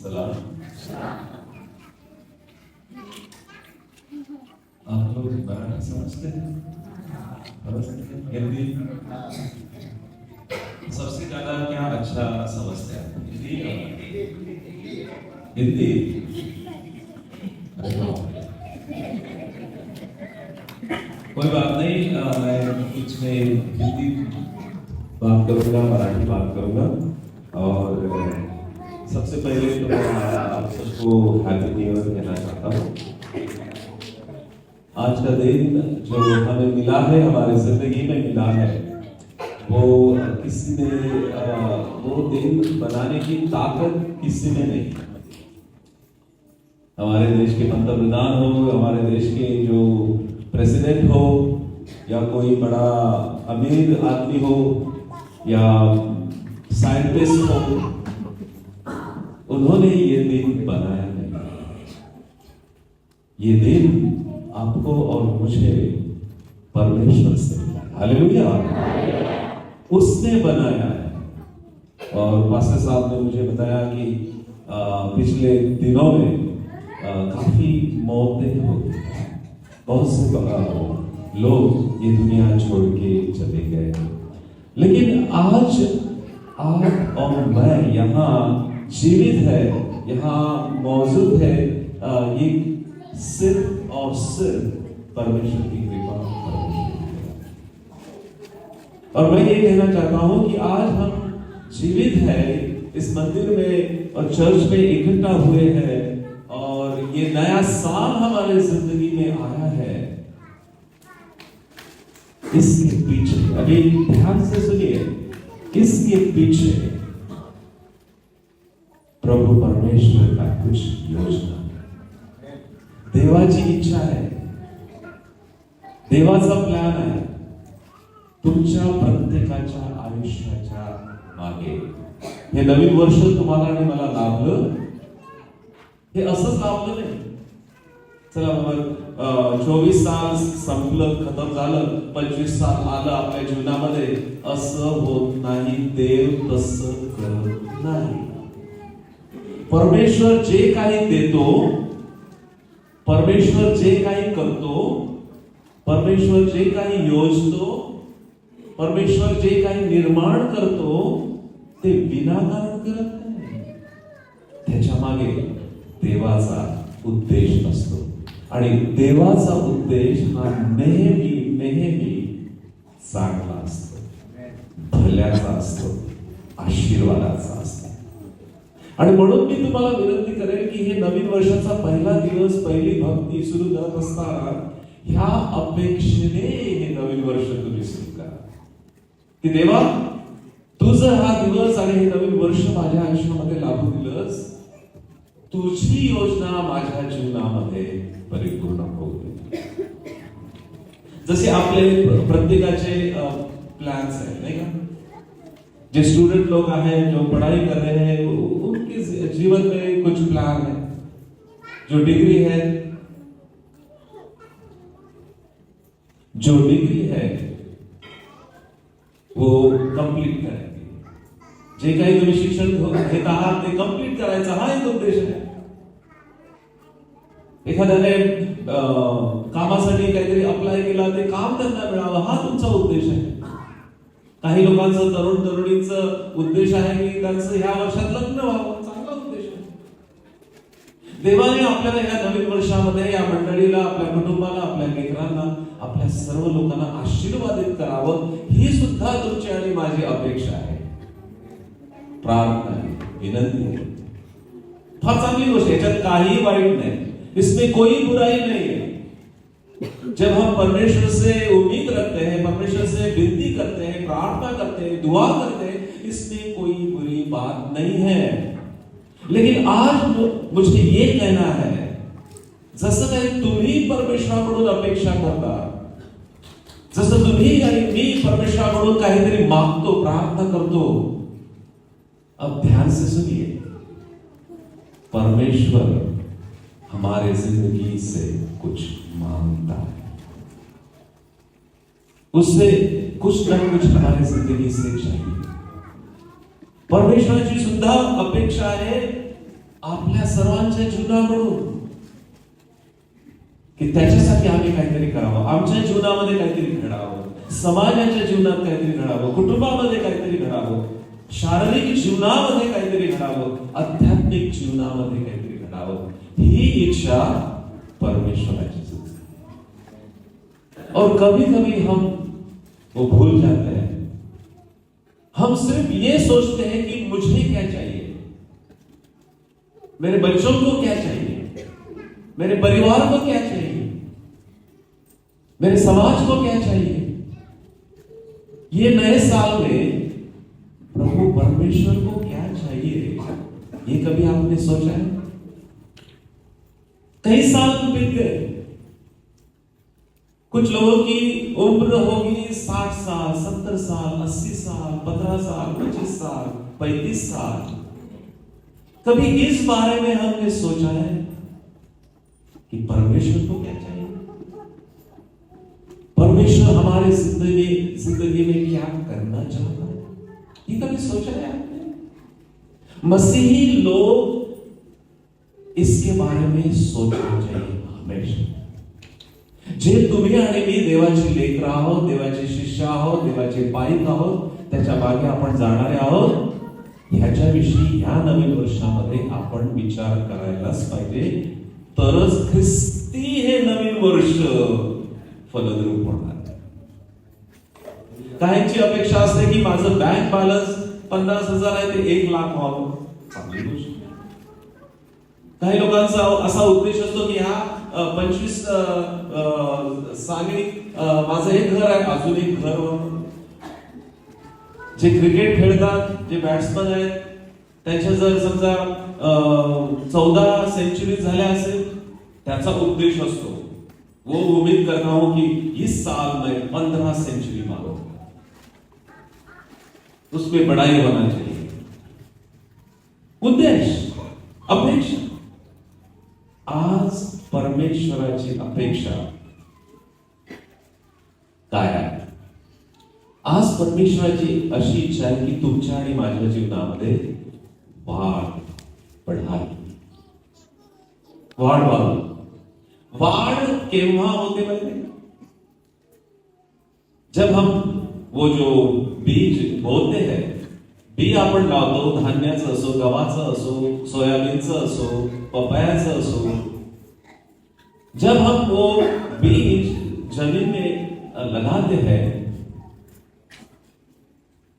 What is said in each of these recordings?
सलाम। आप लोग मराठी समझते हैं? हिंदी सबसे ज्यादा क्या अच्छा समझते हैं? हिंदी कोई बात नहीं, मैं कुछ में हिंदी बात करूंगा, मराठी बात करूंगा। और सबसे पहले तो मैं आप सबको हैप्पी न्यू ईयर कहना चाहता हूँ। आज का दिन जो हमें मिला है, हमारे जिंदगी में मिला है, वो किसी ने वो दिन बनाने की ताकत किसी में नहीं। हमारे देश के पंतप्रधान हो, हमारे देश के जो प्रेसिडेंट हो, या कोई बड़ा अमीर आदमी हो, या साइंटिस्ट हो, उन्होंने ये दिन बनाया नहीं। ये दिन आपको और मुझे परमेश्वर से मिला। हालेलुया। उसने बनाया है। और पास्टर साहब ने मुझे बताया कि पिछले दिनों में काफी मौतें हो गई, बहुत से लोग ये दुनिया छोड़ के चले गए, लेकिन आज आप और मैं यहाँ जीवित है, यहाँ मौजूद है, ये सिर्फ और सिर्फ परमेश्वर की कृपा, परमेश्वर की कृपा। और मैं ये कहना चाहता हूँ कि आज हम जीवित है, इस मंदिर में और चर्च में इकट्ठा हुए हैं, और ये नया साल हमारे जिंदगी में आया है। इसके पीछे, अभी ध्यान से सुनिए, इसके पीछे प्रभु परमेश्वर का कुछ योजना, देवाची इच्छा आहे, देवाचा प्लॅन आहे तुमच्या प्रत्येकाच्या आयुष्याच्या मागे। हे नवीन वर्ष तुम्हाला आणि मला लाभलं, हे असंच लाभलं नाही। चला मग 24 साल संपलं, खतम झालं, 25 साल आलं आपल्या जीवनामध्ये, असं होत नाही। देव तसं करत नाही। परमेश्वर जे काही देतो, परमेश्वर जे काही करतो, परमेश्वर जे काही योजतो, परमेश्वर जे काही निर्माण करतो, ते विनाकारण करत नाही। त्याच्या मागे देवाचा उद्देश असतो, आणि देवाचा उद्देश हा नेहमी नेहमी चांगला असतो, भल्याचा असतो, आशीर्वादाचा असतो। आणि म्हणून मी तुम्हाला विनंती करेन की हे नवीन वर्षाचा पहिला दिवस, पहिली भक्ती सुरू करत असताना ह्या अपेक्षेने हे नवीन वर्ष तुम्ही सुरू करा की देवा, तू जर हा दिवस आणि हे नवीन वर्ष माझ्या आयुष्यामध्ये लाभू दिलंस, तुझी योजना माझ्या जीवनामध्ये परिपूर्ण होऊ दे। जसे आपले प्रत्येकाचे प्लान्स आहेत, नाही का? जो स्टूडेंट लोग हैं, जो पढ़ाई कर रहे हैं, उनके जीवन में कुछ प्लान है। जो डिग्री है, वो कंप्लीट करेंगे। जे काही तुम्ही शिक्षण घेत आहात ते कंप्लीट करायचं, हा एक उद्देश आहे। एखाद्याने कामासाठी काहीतरी अप्लाय केला, ते काम त्यांना मिळावं, हा तुमचा उद्देश आहे। काही लोकांचं, तरुण तरुणींचं उद्देश आहे की त्यांचं ह्या वर्षात लग्न व्हावं, चांगला उद्देश आहे। देवाने आपल्याला ह्या नवीन वर्षामध्ये, या मंडळीला, आपल्या कुटुंबाला, आपल्या लेकरांना, आपल्या सर्व लोकांना आशीर्वादित करावं, ही सुद्धा तुमची आणि माझी अपेक्षा आहे, प्रार्थना आहे, विनंती आहे। फार चांगली गोष्ट, याच्यात काही वाईट नाही, इसमें कोई बुराई नहीं है। जब हम परमेश्वर से उम्मीद रखते हैं, परमेश्वर से विनती करते हैं, प्रार्थना करते हैं, दुआ करते हैं, इसमें कोई बुरी बात नहीं है। लेकिन आज मुझे ये कहना है, जसं काही तुम्ही परमेश्वराकडून अपेक्षा करता, जसं तुम्ही आणि मी परमेश्वराकडून काहीतरी मागतो, प्रार्थना करतो, अब ध्यान से सुनिए, परमेश्वर हमारे जिंदगी से कुछ मांगता है, उससे कुछ ना कुछ हमारी जिंदगी से चाहिए। परमेश्वराची सुद्धा अपेक्षा आहे आपल्या सर्वांच्या जीवनाकडून की त्याच्यासाठी आम्ही काहीतरी करावं, आमच्या जीवनामध्ये काहीतरी घडावं, समाजाच्या जीवनात काहीतरी घडावं, कुटुंबामध्ये काहीतरी घडावं, शारीरिक जीवनामध्ये काहीतरी घडावं, आध्यात्मिक जीवनामध्ये काहीतरी घडावं, ही इच्छा परमेश्वराची है। और कभी कभी हम वो भूल जाते हैं, हम सिर्फ ये सोचते हैं कि मुझे क्या चाहिए, मेरे बच्चों को क्या चाहिए, मेरे परिवार को क्या चाहिए, मेरे समाज को क्या चाहिए। ये नए साल में प्रभु परमेश्वर को क्या चाहिए, ये कभी आपने सोचा है? कई साल बीत गए, कुछ लोगों की उम्र होगी 60 साल, 70 साल, 80 साल, 15 साल, 25 साल, 35 साल। कभी इस बारे में हमने सोचा है कि परमेश्वर को क्या चाहिए, परमेश्वर हमारे जिंदगी में क्या करना चाहता है, ये कभी सोचा है आपने? मसीही लोग इसके बारे में सोचना चाहिए हमेशा। जे तुम्ही आणि मी देवाची लेकरं आहोत, देवाचे शिष्य आहोत, देवाचे पाईक आहोत, त्याच्या मागे आपण जाणारे आहोत, ह्याच्याविषयी ह्या नवीन वर्षामध्ये आपण विचार करायलाच पाहिजे, तरच ख्रिस्ती हे नवीन वर्ष फलद्रूप होणार। काहींची अपेक्षा असते की माझं बँक बॅलन्स 50,000 आहे ते 1,00,000 व्हावं, चांगली गोष्ट। काही लोकांचा असा उद्देश असतो की ह्या 25 साली माझं एक घर आहे, अजून एक घर व्हावं। जे क्रिकेट खेळतात, जे बॅट्समन आहेत, त्यांच्या जर समजा 14 सेंचुरी झाल्या असेल, त्याचा उद्देश असतो, वो उम्मीद करता हूं कि इस साल में 15 सेंचुरी मारूं, उसमें बड़ाई होना चाहिए। उद्देश, अपेक्षा। आज परमेश्वराची अपेक्षा काय आहे? आज परमेश्वराची अशी इच्छा आहे की तुमच्या आणि माझ्या जीवनामध्ये वाढ पडावी, वाढ केव्हा होते माहिती? जब हम वो जो बीज बोते हैं, बी आपण लावतो, धान्याचं असो, गव्हाचं असो, सोयाबीनचं असो, पपायाचं असो, जब हम वो बीज जमीन में लगाते हैं,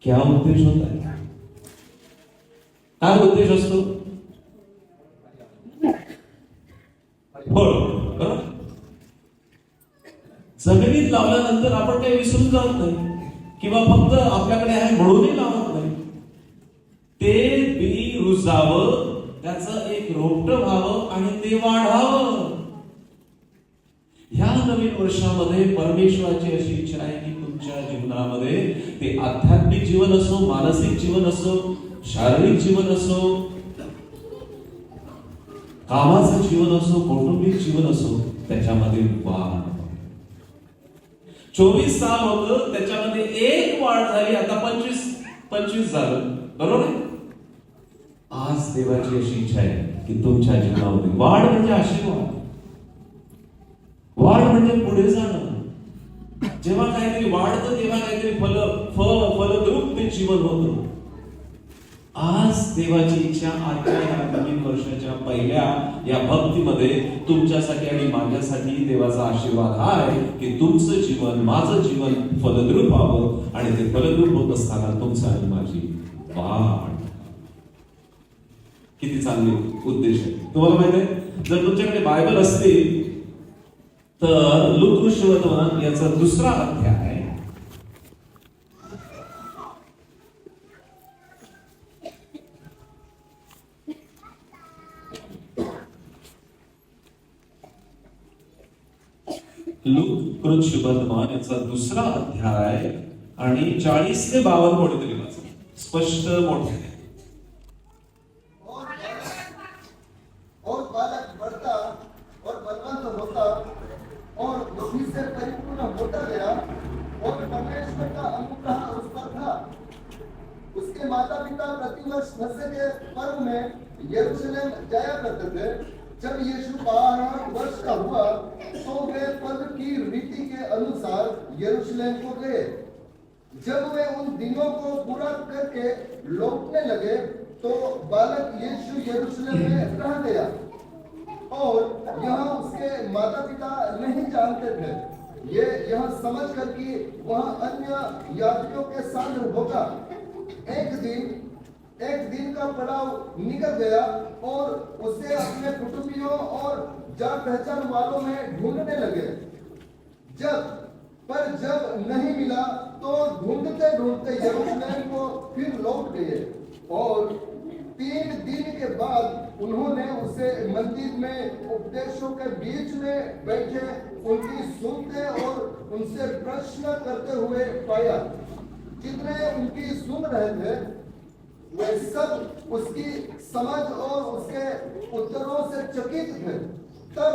क्या उद्देश होता है? काय उद्देश असतो? फळ, बरोबर? जमिनीत लावल्यानंतर आपण काही विसरून जात नाही किंवा फक्त आपल्याकडे आहे म्हणूनही लावत नाही, ते बी रुजावं, त्याचं एक रोपटं व्हावं आणि ते वाढावं। ह्या नवीन वर्षामध्ये परमेश्वराची अशी इच्छा आहे की तुमच्या जीवनामध्ये ते आध्यात्मिक जीवन असो, मानसिक जीवन असो, शारीरिक जीवन असो, कामाचं जीवन असो, कौटुंबिक जीवन असो, त्याच्यामध्ये वाढ। 24 साल होतं, त्याच्यामध्ये एक वाढ झाली, आता 25 झालं, बरोबर आहे? आज देवाची अशी इच्छा आहे की तुमच्या जीवनामध्ये वाढ म्हणजे आशीर्वाद, वाढ म्हणजे पुढे जाणं। जेव्हा काहीतरी वाढतं तेव्हा काहीतरी फलद्रूप ते जीवन होतं। आज देवाची इच्छा आजच्या या नवीन वर्षाच्या पहिल्या या भक्तीमध्ये तुमच्यासाठी आणि माझ्यासाठी देवाचा आशीर्वाद आहे की तुमचं जीवन, माझं जीवन फलद्रूप व्हावं आणि ते फलद्रूप होत असताना तुमचं आणि माझी वाढ। किती चांगले उद्देश आहे। तुम्हाला माहिती आहे, जर तुमच्याकडे बायबल असतील तर लूक सुसमाचार याचा 2रा अध्याय लूक सुसमाचार याचा 2रा अध्याय आणि 40 ते 52 कोणीतरी वाचा, स्पष्ट मोठे। और बालक बढ़ता और बलवंत होता और बुद्धि से परिपूर्ण होता गया और परमेश्वर का अनुग्रह उस पर था। उसके माता पिता प्रतिवर्ष मत्स्य के पर्व में यरूशलेम जाया करते थे। जब यीशु 12 वर्ष का हुआ तो वे पर्व की रीति के अनुसार यरूशलेम को गए। जब वे उन दिनों को पूरा करके लौटने लगे तो बालक यीशु यरूशलेम में रह गया और यहाँ उसके माता पिता नहीं जानते थे। ये यह समझ कर कि वह अन्य यात्रियों के साथ होगा। एक दिन का पड़ाव निकल गया और उसे अपने कुटुंबियों और जान पहचान वालों में ढूंढने लगे। जब नहीं मिला तो ढूंढते ढूंढते यरूशलेम को फिर लौट गए और 3 दिन के बाद उन्होंने उसे मंदिर में उपदेशों के बीच में बैठे उनकी सुनते और उनसे प्रश्न करते हुए पाया। जितने उनकी सुन रहे थे वे सब उसकी समझ और उसके उत्तरों से चकित थे। तब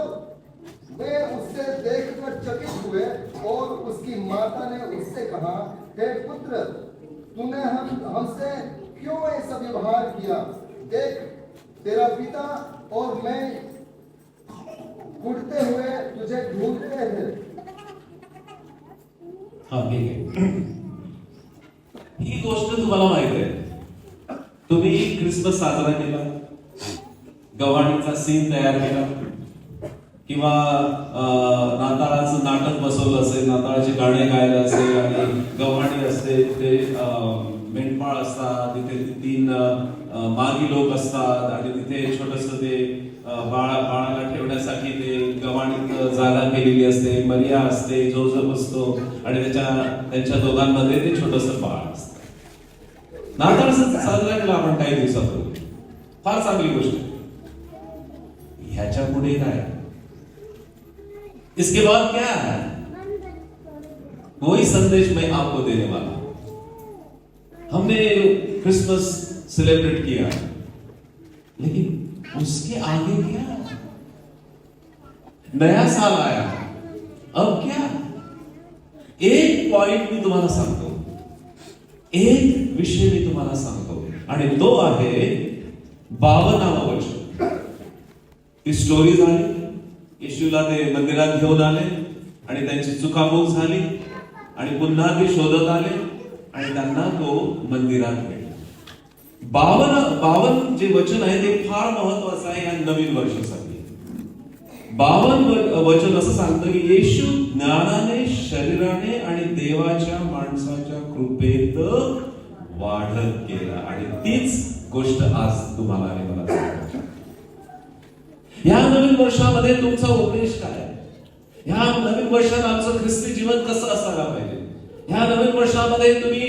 वे उससे देखकर चकित हुए और उसकी माता ने उससे कहा, हे पुत्र, तूने हमसे क्यों ऐसा व्यवहार किया? देख, तेरा पिता और मैं उठते हुए तुझे ढूंढते हैं। हा, ठीक आहे. ही गोष्ट तुम्हाला माहित आहे. तुम्ही ख्रिसमस साजरा केला, गव्हाणीचा सीन तयार केला किंवा नाताळाचं नाटक बसवलं असेल, नाताळाचे गाणे गायला असेल आणि गव्हाणी असते, तिथे मेंढपाळ असतात, तिथे 3 मागी लोक असतात आणि तिथे छोटस ते बाळाला ठेवण्यासाठी ते गव्हाणीत जागा केलेली असते, मरिया असते, जोसेफ असतो आणि त्यांच्या दोघांमध्ये ते छोटस बाळ असतं. नाताळ साजरा केला आपण काही दिवसापूर्वी, फार चांगली गोष्ट. ह्याच्या पुढे काय? इसके बाद क्या है? वही संदेश मैं आपको देने वाला हूं. हमने क्रिसमस सेलिब्रेट किया, लेकिन उसके आगे क्या? नया साल आया, अब क्या? एक पॉइंट मी तुम्हाला सांगतो, एक विषय मी तुम्हाला सांगतो आणि तो आहे 52वं वचन. ती स्टोरी झाली. येशूला ते मंदिरात घेऊन आले आणि त्यांची चुकामुक झाली आणि पुन्हा ते शोधत आले आणि त्यांना तो मंदिरात भेटला. 52 जे वचन आहे ते फार महत्वाचं आहे या नवीन वर्षासाठी. 52 वचन असं सांगतं की येशू ज्ञानाने, शरीराने आणि देवाच्या माणसाच्या कृपेत वाढत गेला आणि तीच गोष्ट आज तुम्हाला आणि मला सांगायची. या नवीन वर्षामध्ये तुमचा उद्देश काय? ह्या नवीन वर्षात आमचं ख्रिस्ती जीवन कसं असायला पाहिजे? ह्या नवीन वर्षामध्ये तुम्ही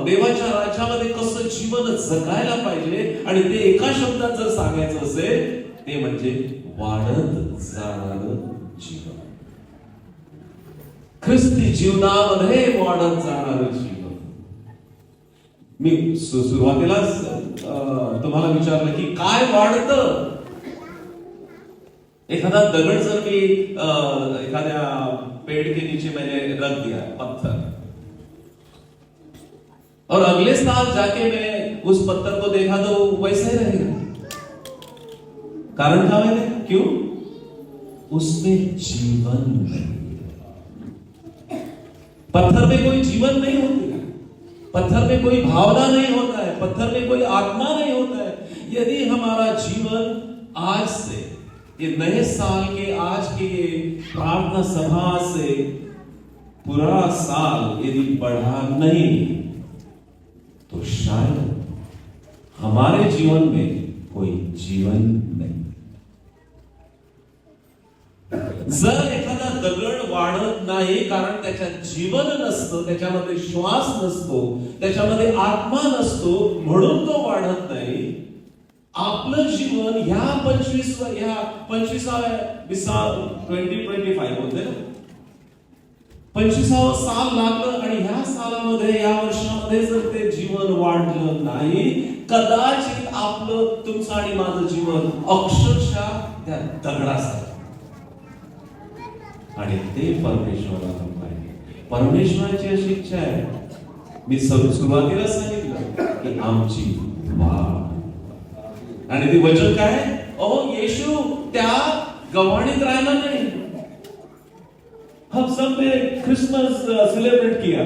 देवाच्या राज्यामध्ये कसं जीवन जगायला पाहिजे? आणि ते एका शब्दात जर सांगायचं असेल ते म्हणजे वाढत जाणारं जीवन. ख्रिस्ती जीवनामध्ये वाढत जाणारं जीवन. मी सुरुवातीलाच तुम्हाला विचारलं की काय वाढतं? एखादा दगड जर मी एखाद्या पेड़ के नीचे मैंने रख दिया पत्थर और अगले साल जाके मैं उस पत्थर को देखा तो वैसा ही रहेगा. कारण क्या है? क्यों? उसमें जीवन नहीं. पत्थर में कोई जीवन नहीं होती है, पत्थर में कोई भावना नहीं होता है, पत्थर में कोई आत्मा नहीं होता है. यदि हमारा जीवन आज से, ये नए साल के आज के प्रार्थना सभा से पूरा साल यदि बढ़ा नहीं तो शायद हमारे जीवन में कोई जीवन नहीं. जर एखादा दगड वाढत नाही कारण त्याच्यात जीवन नसतं, त्याच्यामध्ये श्वास नसतो, त्याच्यामध्ये आत्मा नसतो, म्हणून तो वाढत नाही. आपलं जीवन ह्या 25व्या साल 2025 होते ना, 25वं साल लागलं आणि ह्या सालामध्ये, या वर्षामध्ये जर ते जीवन वाढलं नाही, कदाचित आपलं, तुमचं आणि माझं जीवन अक्षरशः त्या दगडासारखं. आणि ते परमेश्वराला पाहिजे. परमेश्वराची अशी इच्छा आहे. मी सुरुवातीला सांगितलं की आमची वाढ आणि ते वचन काय? येशू त्या गव्हाणीत राहिला नाही. हम सब ने क्रिसमस सेलिब्रेट किया,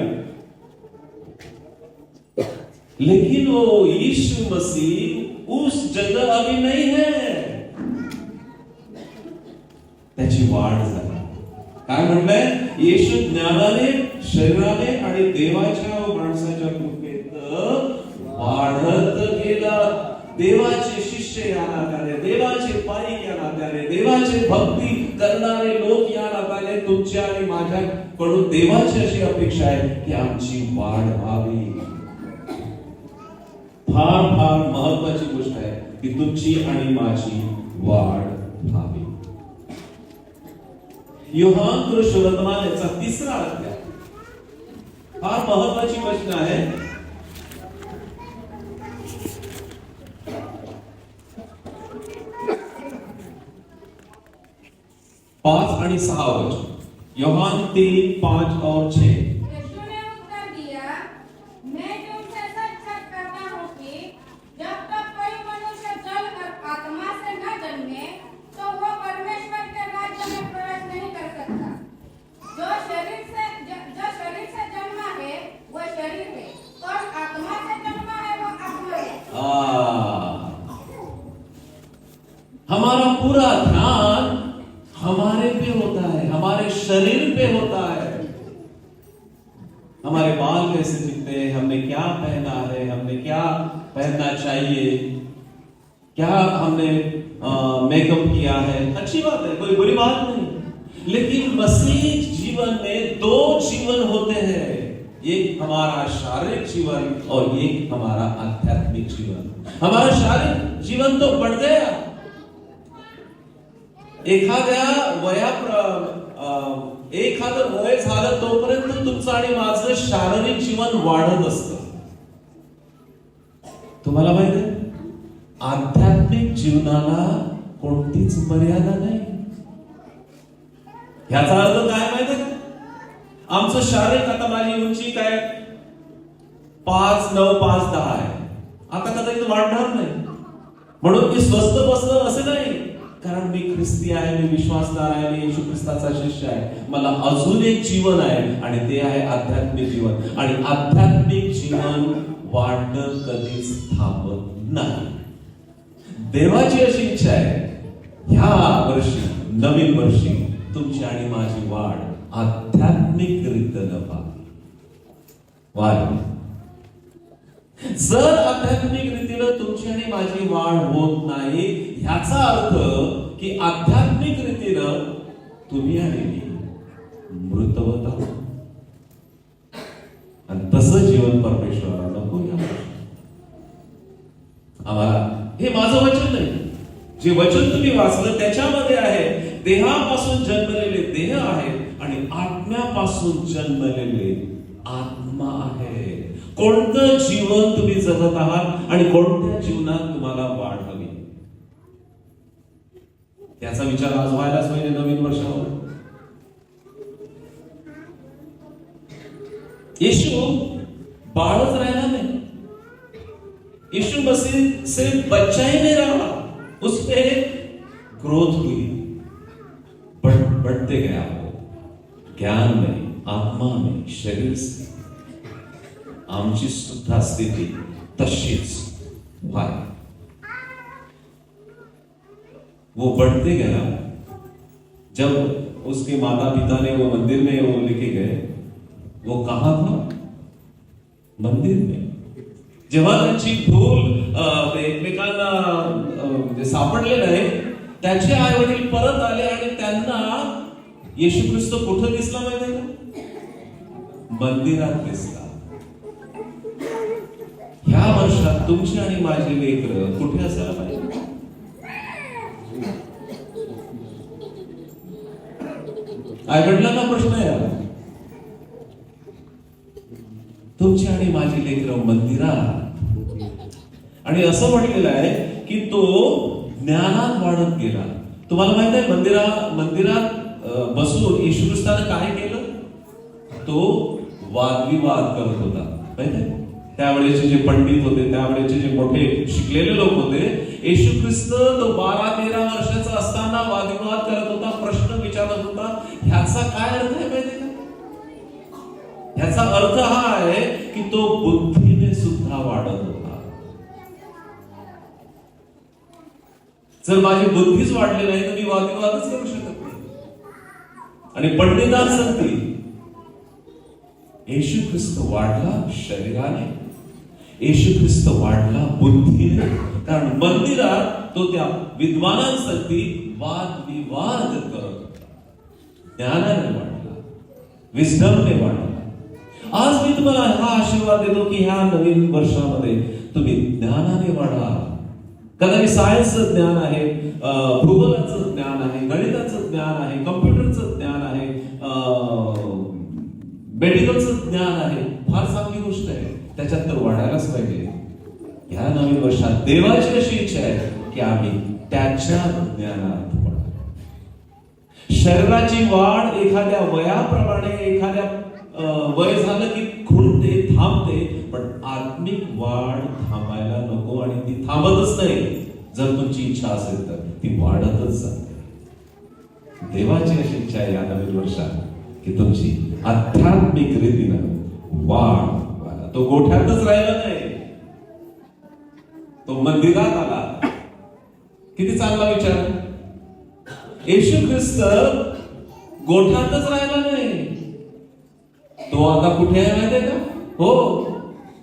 लेकिन वो यीशु मसीह उस जगह अभी नहीं है. त्याची वाढ झाली. काय म्हणलंय? येशू ज्ञानाने, शरीराने आणि देवाच्या व माणसाच्या कृपेत वाढत गेला. देवाचे शिष्य या नात्याने, देवाचे पाईक या नात्याने, देवाचे भक्ती करणारे लोक या नात्याने तुमच्या आणि माझ्याकडून देवाची अशी अपेक्षा आहे की आमची वाढ व्हावी. फार फार महत्वाची गोष्ट आहे की तुमची आणि माझी वाढ व्हावी. योहान सुवर्तमान याचा 3रा अध्याय फार महत्वाची वचन आहे. 5 आणि 6 वचन. योहान 3, 5 और 6. यीशु ने उत्तर दिया, मैं तुमसे सच-सच कहता हूँ कि जब तक कोई मनुष्य जल और आत्मा से न जन्मे, तो वो परमेश्वर के राज्य में प्रवेश नहीं कर सकता. जो शरीर से जन्मा है, वो शरीर है, और आत्मा से जन्मा है, वो आत्मा है. हमारा पूरा ध्यान हमारे पे होता है, हमारे शरीर पे होता है. हमारे बाल कैसे दिखते हैं, हमने क्या पहना है, हमने क्या पहनना चाहिए, क्या हमने मेकअप किया है, अच्छी बात है, कोई बुरी बात नहीं. लेकिन मसीह जीवन में 2 जीवन होते हैं. एक हमारा शारीरिक जीवन और एक हमारा आध्यात्मिक जीवन. हमारा शारीरिक जीवन तो बढ़ गया. एखादं वय झालं तोपर्यंत तुमचं आणि माझं शारीरिक जीवन वाढत असतं. तुम्हाला माहिती आहे, आध्यात्मिक जीवनाला कोणतीच मर्यादा नाही. ह्याचा अर्थ काय माहिती आहे? आमचं शारीरिक, आता माझी उंची काय 5'9", 5'10" आहे. आता कदाचित वाढणार नाही म्हणून मी स्वस्त बसलं असं नाही. कारण मी ख्रिस्ती आहे, मी विश्वासदार आहे, मी येशू ख्रिस्ताचा शिष्य आहे. मला अजून एक जीवन आहे आणि ते आहे आध्यात्मिक जीवन. आणि आध्यात्मिक जीवन वाढणं कधीच थांबत नाही. देवाची अशी इच्छा आहे ह्या वर्षी, नवीन वर्षी तुमची आणि माझी वाढ आध्यात्मिक रीतीने व्हावी. जर आध्यात्मिक रीतीने तुमची आणि माझी वाढ होत नाही, ह्याचा अर्थ की आध्यात्मिक रीतीने तुम्ही आणि मी मृतवत आहोत. आणि तसं जीवन परमेश्वराला नको. आम्हाला हे माझं वचन नाही, जे वचन तुम्ही वाचलं त्याच्यामध्ये आहे देहापासून जन्मलेले देह आहे आणि आत्म्यापासून जन्मलेले आत्मा आहे. कोणतं जीवन तुम्ही जगत आहात आणि कोणत्या जीवनात तुम्हाला वाढ हवी, याचा विचार आज व्हायलाच पाहिजे नवीन वर्षावर. यीशु बाळच राहिला नाही. यीशु मसीह सिर्फ बच्चा ही नहीं रहा, उस पे ग्रोथ हुई, बढ़ते गया वो ज्ञान में, आत्मा में, शरीर से. आमची सुद्धा स्थिती तशीच व्हावी. वो बढ़ते गया. जब उसके माता पिता ने वो मंदिर में वो लेके गए, वो कहां था? मंदिर में. जेव्हा त्यांची भूल एकमेकांना सापडले नाही, त्याचे आई वडील परत आले आणि त्यांना येशू ख्रिस्त कुठं दिसला माहिती का? मंदिरात दिसला. ह्या वर्षात तुमची आणि माझी लेकरं कुठे असायला पाहिजे? आईवडिलांना प्रश्न आहे. तुमची आणि माझी लेकरं मंदिरात. आणि असं म्हटलेलं आहे की तो ज्ञानात वाढत गेला. तुम्हाला माहित आहे मंदिरात बसून येशू ख्रिस्ताने काय केलं? तो वादविवाद करत होता. माहिती आहे? त्यावेळेचे जे पंडित होते, त्यावेळेचे जे मोठे शिकलेले लोक होते, येशू ख्रिस्त तो 12-13 वर्षाचा असताना वादविवाद करत होता, प्रश्न विचारत होता. ह्याचा काय अर्थ आहे माहिती का? ह्याचा अर्थ हा आहे की तो बुद्धीने सुद्धा वाढत होता. जर माझी बुद्धीच वाढली नाही तर मी वादविवादच करू शकत नाही. आणि पंडितांत सांगतील येशू ख्रिस्त वाढला शरीराने, येशू ख्रिस्त वाढला बुद्धीने. कारण मंदिरात तो त्या विद्वानांसाठी वादविवाद करत होता. ज्ञानाने वाढला, विस्डमने वाढला. आज मी तुम्हाला हा आशीर्वाद देतो की ह्या नवीन वर्षामध्ये तुम्ही ज्ञानाने वाढा. कदाचित सायन्सचं ज्ञान आहे, भूगोलाचं ज्ञान आहे, गणिताचं ज्ञान आहे, कम्प्युटरचं ज्ञान आहे, मेडिकलचं ज्ञान आहे. फार चांगली गोष्ट आहे, त्याच्यात तर वाढायलाच पाहिजे. ह्या नवीन वर्षात देवाची अशी इच्छा आहे की आम्ही त्याच्या ज्ञानात वाढू. शरीराची वाढ एखाद्या वयाप्रमाणे, एखाद्या वय झालं की खुंटते, थांबते, पण आत्मिक वाढ थांबायला नको. आणि ती थांबतच नाही. जर तुमची इच्छा असेल तर ती वाढतच जाते. देवाची अशी इच्छा आहे या नवीन वर्षात की तुमची आध्यात्मिक रीतीनं वाढ. तो गोठ्यातच राहिला नाही, तो मंदिरात आला. किती चांगला विचार. येशू ख्रिस्त गोठ्यातच राहिला नाही. तो आता कुठे आहे माहितीये का? हो,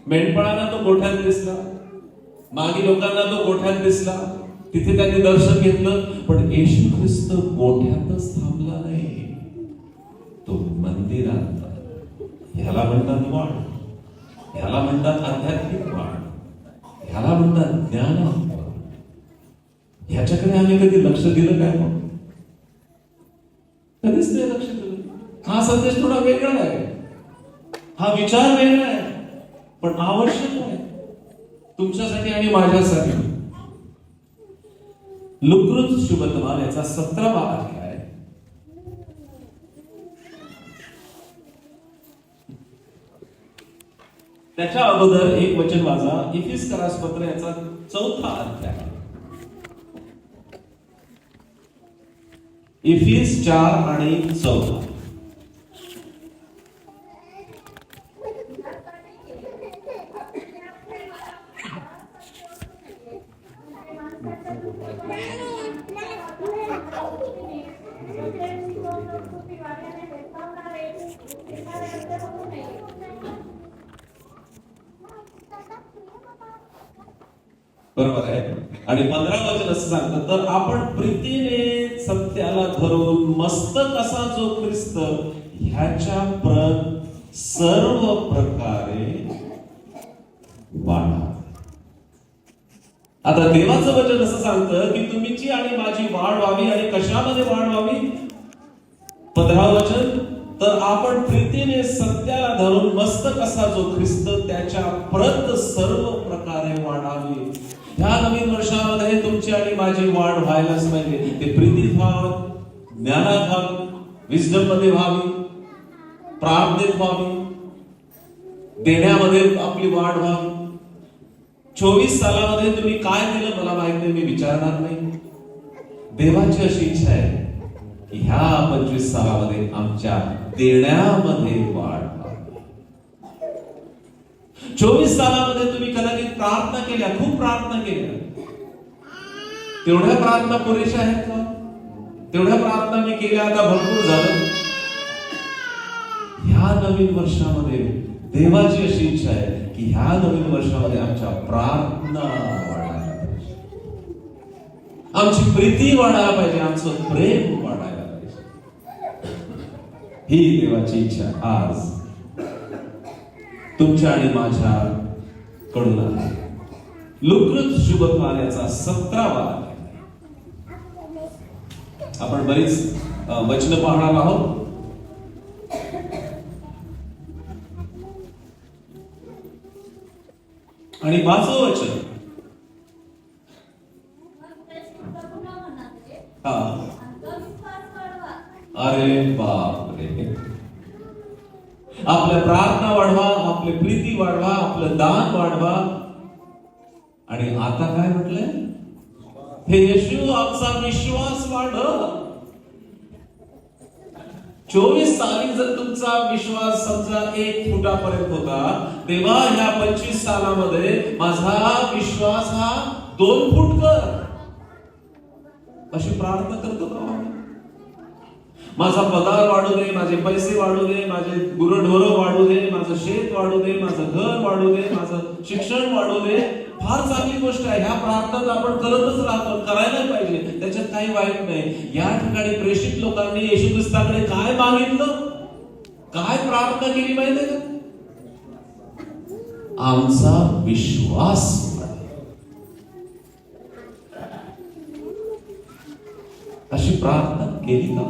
मेंढपाळांना तो गोठ्यात दिसला, मागी लोकांना तो गोठ्यात दिसला, तिथे त्यांनी दर्शन घेतलं. पण येशू ख्रिस्त गोठ्यातच थांबला नाही, तो मंदिरात. ह्याला म्हणतात वाढ, ह्याला म्हणतात आध्यात्मिक वाढ, ह्याला म्हणतात ज्ञानात वाढ. ह्याच्याकडे आम्ही कधी लक्ष दिलं काय? मग कधीच नाही लक्ष दिलं. हा संदेश थोडा वेगळा आहे, हा विचार वेगळा आहे, पण आवश्यक आहे तुमच्यासाठी आणि माझ्यासाठी. लुकृत शुभवर्तमान याचा 17वा अध्याय. त्याच्या अगोदर एक वचन वाचा, इफिसकरास पत्र याचा 4था अध्याय. इफिस 4 आणि 14. बरोबर आहे. आणि 15 वचन असं सांगतं, तर आपण प्रीतीने सत्याला धरून मस्तक असा जो ख्रिस्त ह्याच्या प्रत सर्व प्रकारे वाढा. आता देवाचं वचन असं सांगतं की तुमची आणि माझी वाढ व्हावी. आणि कशामध्ये वाढ व्हावी? 15 वचन, तर आपण प्रीतीने सत्याला धरून मस्तक असा जो ख्रिस्त त्याच्या प्रत सर्व प्रकारे वाढावी. ह्या नवीन वर्षामध्ये तुमची आणि माझी वाढ व्हायलाच पाहिजे. ते प्रीतीत व्हावं, ज्ञानात व्हावी, विस्डम मध्ये व्हावी, प्रार्थनेत व्हावी, देण्यामध्ये आपली वाढ व्हावी. 24 सालामध्ये तुम्ही काय दिलं मला माहित नाही, मी विचारणार नाही. देवाची अशी इच्छा आहे की ह्या 25 सालामध्ये आमच्या देण्यामध्ये वाढ व्हावी. 24 सालामध्ये तुम्ही कदाचित प्रार्थना केल्या, खूप प्रार्थना केल्या. तेवढ्या प्रार्थना पुरेशा आहेत का? तेवढ्या प्रार्थना मी केल्या, आता भरपूर झालं. ह्या नवीन वर्षामध्ये देवाची अशी इच्छा आहे की ह्या नवीन वर्षामध्ये आमच्या प्रार्थना वाढायला पाहिजे, आमची प्रीती वाढायला पाहिजे, आमचं प्रेम वाढायला पाहिजे. ही देवाची इच्छा आज तुमच्या आणि माझ्या कडून आहे. लुकृत शुभवर्तमान याचा 17वा अध्याय. आपण बरीच वचन पाहणार आहोत. आणि 5वं वचन, अरे बाप रे, आपल्या प्रार्थना वाढवा, आपली प्रीती वाढवा, आपलं दान वाढवा. आणि आता काय म्हटलंय? हे येशू आमचा विश्वास वाढव. 24 साली जर तुमचा विश्वास समजा 1 फुटापर्यंत होता, तेव्हा ह्या 25 सालामध्ये माझा विश्वास हा 2 फूट कर, अशी प्रार्थना करतो का? माझा पगार वाढू दे, माझे पैसे वाढू दे, माझे गुरढोरं वाढू दे, माझं शेत वाढू दे, माझं घर वाढू दे, माझं शिक्षण वाढू दे. फार चांगली गोष्ट आहे. ह्या प्रार्थना आपण करतच राहतो, करायला पाहिजे, त्याच्यात काही वाईट नाही. या ठिकाणी प्रेषित लोकांनी येशू ख्रिस्ताकडे काय मागितलं, काय प्रार्थना केली माहिती का? आमचा विश्वास वाढेल, अशी प्रार्थना केली का?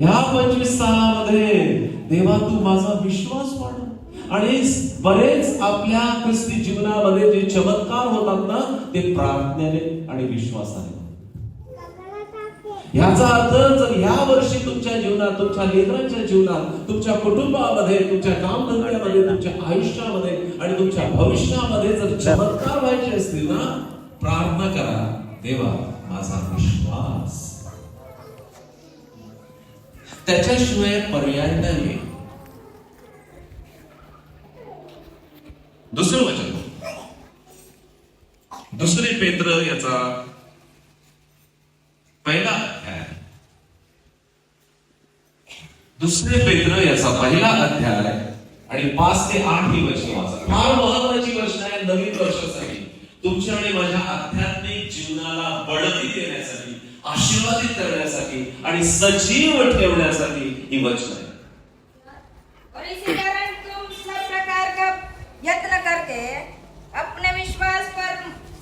ह्या 25 सालामध्ये देवा तू माझा विश्वास वाढव. आणि बरेच आपल्या ख्रिस्ती जीवनामध्ये जे चमत्कार होतात ना, ते प्रार्थनेने आणि विश्वासाने. याचा अर्थ जर ह्या वर्षी तुमच्या जीवनात, तुमच्या लेकरांच्या जीवनात, तुमच्या कुटुंबामध्ये, तुमच्या कामधंद्यामध्ये, तुमच्या आयुष्यामध्ये आणि तुमच्या भविष्यामध्ये जर चमत्कार व्हायचे असतील ना, प्रार्थना करा, देवा माझा विश्वास. त्याच्याशिवाय पर्याय नाही. दुसरं वचन 2 पेत्र याचा 1 अध्याय, 2 पेत्र याचा 1 अध्याय आणि 5 ते 8 ही वचने वाचा. फार महत्वाची वचन आहे नवीन वर्षासाठी, तुमच्या आणि माझ्या आध्यात्मिक जीवनाला बढती देण्यासाठी, आशीर्वादित करण्यासाठी आणि सजीव ठेवण्यासाठी ही वचन आहे. और इसी कारण तुम सब प्रकार का यत्न करके अपने विश्वास पर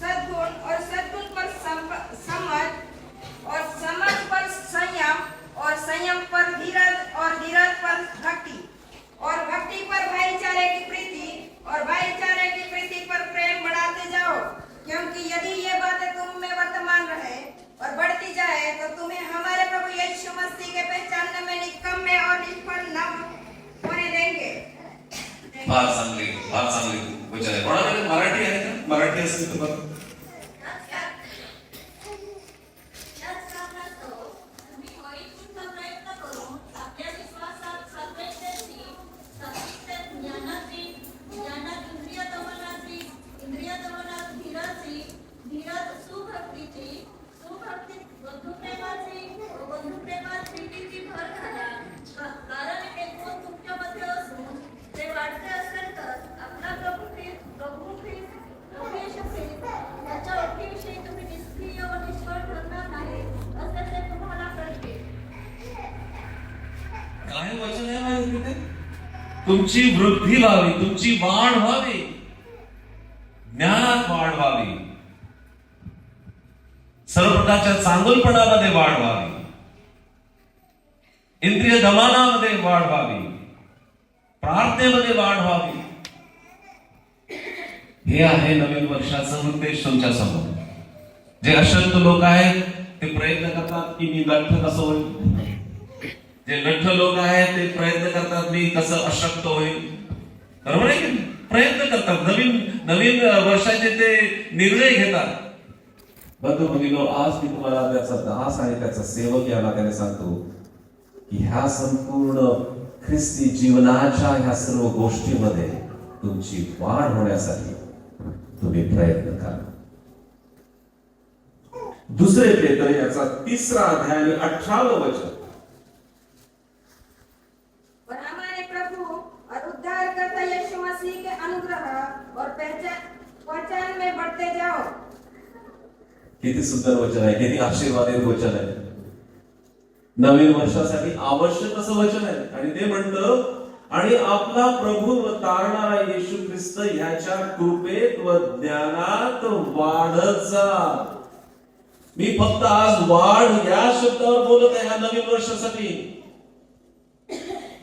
सद्गुण और सद्गुण पर समझ और समझ पर संयम और संयम पर धीरज और धीरज पर भक्ति और भक्ति पर भाईचारे की प्रीति और भाईचारे की प्रीति पर प्रेम बढ़ाते जाओ. क्योंकि यदि ये बातें तुम में वर्तमान रहे और बढ़ती जाए तो तुम्हें हमारे प्रभु यीशु मसीह के पहचानने में निकम्मे और निष्फल न होने देंगे. फार चांगली वचन आहे. कोणाकडे मराठी आहे का? मराठी असेल तर बघा. काय वचन आहे माहिती आहे? तुमची वृद्धी व्हावी, तुमची वाढ व्हावी, ज्ञानात वाढ व्हावी, सर्व प्रकारच्या चांगुलपणामध्ये वाढ व्हावी, इंद्रिय दमनामध्ये वाढ व्हावी, प्रार्थनेमध्ये वाढ व्हावी. हे आहे नवीन वर्षाचा उद्देश तुमच्या समोर. जे अशक्त लोक आहेत ते प्रयत्न करतात की मी लठ्ठ कसं होईल. जे लठ्ठ लोक आहेत ते प्रयत्न करतात मी कसं अशक्त होईल. बरोबर आहे की? प्रयत्न करतात, नवीन वर्षाचे ते निर्णय घेतात. बंधू भगिनींनो, आज मी तुम्हाला त्याचा दास आणि त्याचा सेवक या नात्याने सांगतो की ह्या संपूर्ण ख्रिस्ती जीवनाच्या ह्या सर्व गोष्टीमध्ये तुमची वाढ होण्यासाठी तुम्ही प्रयत्न करा. 2 पेत्र याचा 3 अध्याय आणि 18 वचन. और हमारे प्रभु और उद्धारकर्ता यीशु मसीह के अनुग्रह और पहचान में बढ़ते जाओ. किती सुंदर वचन आहे, किती आशीर्वादित वचन आहे. नवीन वर्षासाठी आवश्यक असं वचन आहे. आणि ते म्हणतं, आणि आपला प्रभू व तारणारा येशू ख्रिस्त ह्याच्या कृपेत व ज्ञानात वाढत जा. मी फक्त आज वाढ या शब्दावर बोलत आहे ह्या नवीन वर्षासाठी.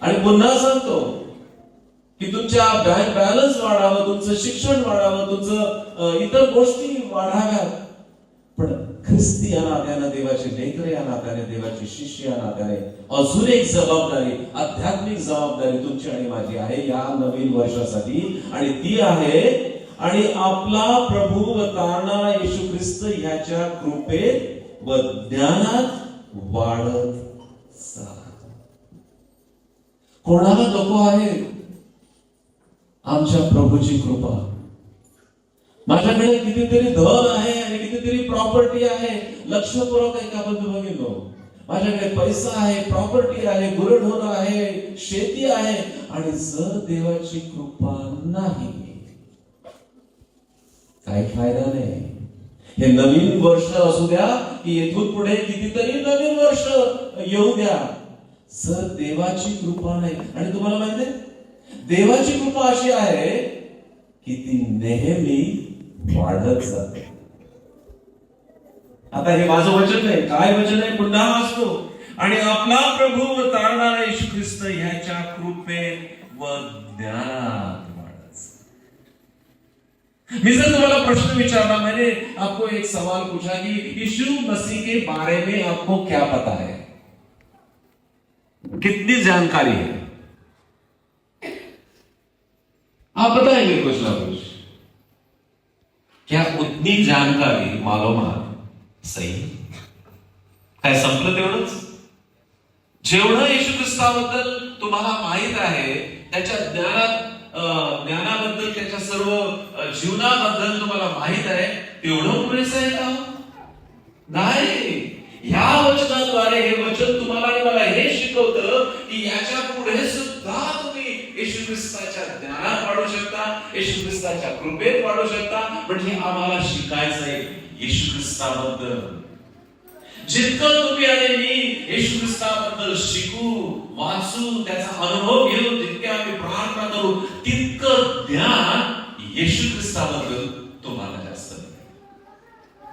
आणि पुन्हा सांगतो की तुमच्या बँक बॅलन्स वाढावं, तुमचं शिक्षण वाढावं, तुमचं इतर गोष्टी वाढाव्यात. पण ख्रिस्ती या नात्याने, देवाचे लेकर या नात्याने, देवाचे शिष्य या नात्याने अजून एक जबाबदारी, आध्यात्मिक जबाबदारी तुमची आणि माझी आहे या नवीन वर्षासाठी. आणि ती आहे आणि आपला प्रभू व तारणारा येशू ख्रिस्त ह्याच्या कृपेत व ज्ञानात वाढत जा. कोणाला नको आहे आमच्या प्रभूची कृपा? माझ्याकडे कितीतरी धन आहे आणि कितीतरी प्रॉपर्टी आहे. लक्षपूर्वक एका बद्दल बघितलो, माझ्याकडे पैसा आहे, प्रॉपर्टी आहे, गुरढोर आहे, शेती आहे, आणि जर देवाची कृपा नाही, काही फायदा नाही. हे नवीन वर्ष असू द्या की येथून पुढे कितीतरी नवीन वर्ष येऊ द्या, जर देवाची कृपा नाही. आणि तुम्हाला माहिती आहे, देवाची कृपा अशी आहे की ती नेहमी वाढत जाते. आता हे माझं वचन नाही, काय वचन आहे पुन्हा वाचतो. आणि आपला प्रभू व तारणारा येशू ख्रिस्त ह्याच्या कृपेत व ज्ञानात वाढत. मी जर तुम्हाला प्रश्न विचारला, मैंने आपको एक सवाल पूछा कि यीशु मसीह के बारे में आपको क्या पता है, कितनी जानकारी है? आप बताएंगे कुछ ना कुछ. क्या उतनी जानकारी मालोमात सही? काय संपलं तेवढंच? जेवढं येशू ख्रिस्ताबद्दल तुम्हाला माहित आहे, त्याच्या ज्ञानाबद्दल, त्याच्या सर्व जीवनाबद्दल तुम्हाला माहित आहे, तेवढं पुरेसं आहे का? नाही. ह्या वचनाद्वारे हे वचन तुम्हाला आणि मला हे शिकवतं की याच्या पुढे सुद्धा तुम्ही येशू ख्रिस्ताच्या ज्ञानात वाढू शकता, येशू ख्रिस्ताच्या कृपेत वाढू शकता. म्हणजे आम्हाला शिकायचं आहे येशू ख्रिस्ताबद्दल. जितकं तुम्ही आणि मी येशू ख्रिस्ताबद्दल शिकू, वाचू, त्याचा अनुभव घेऊ, जितके आम्ही प्रार्थना करू, तितकं ज्ञान येशू ख्रिस्ताबद्दल तुम्हाला जास्त मिळेल.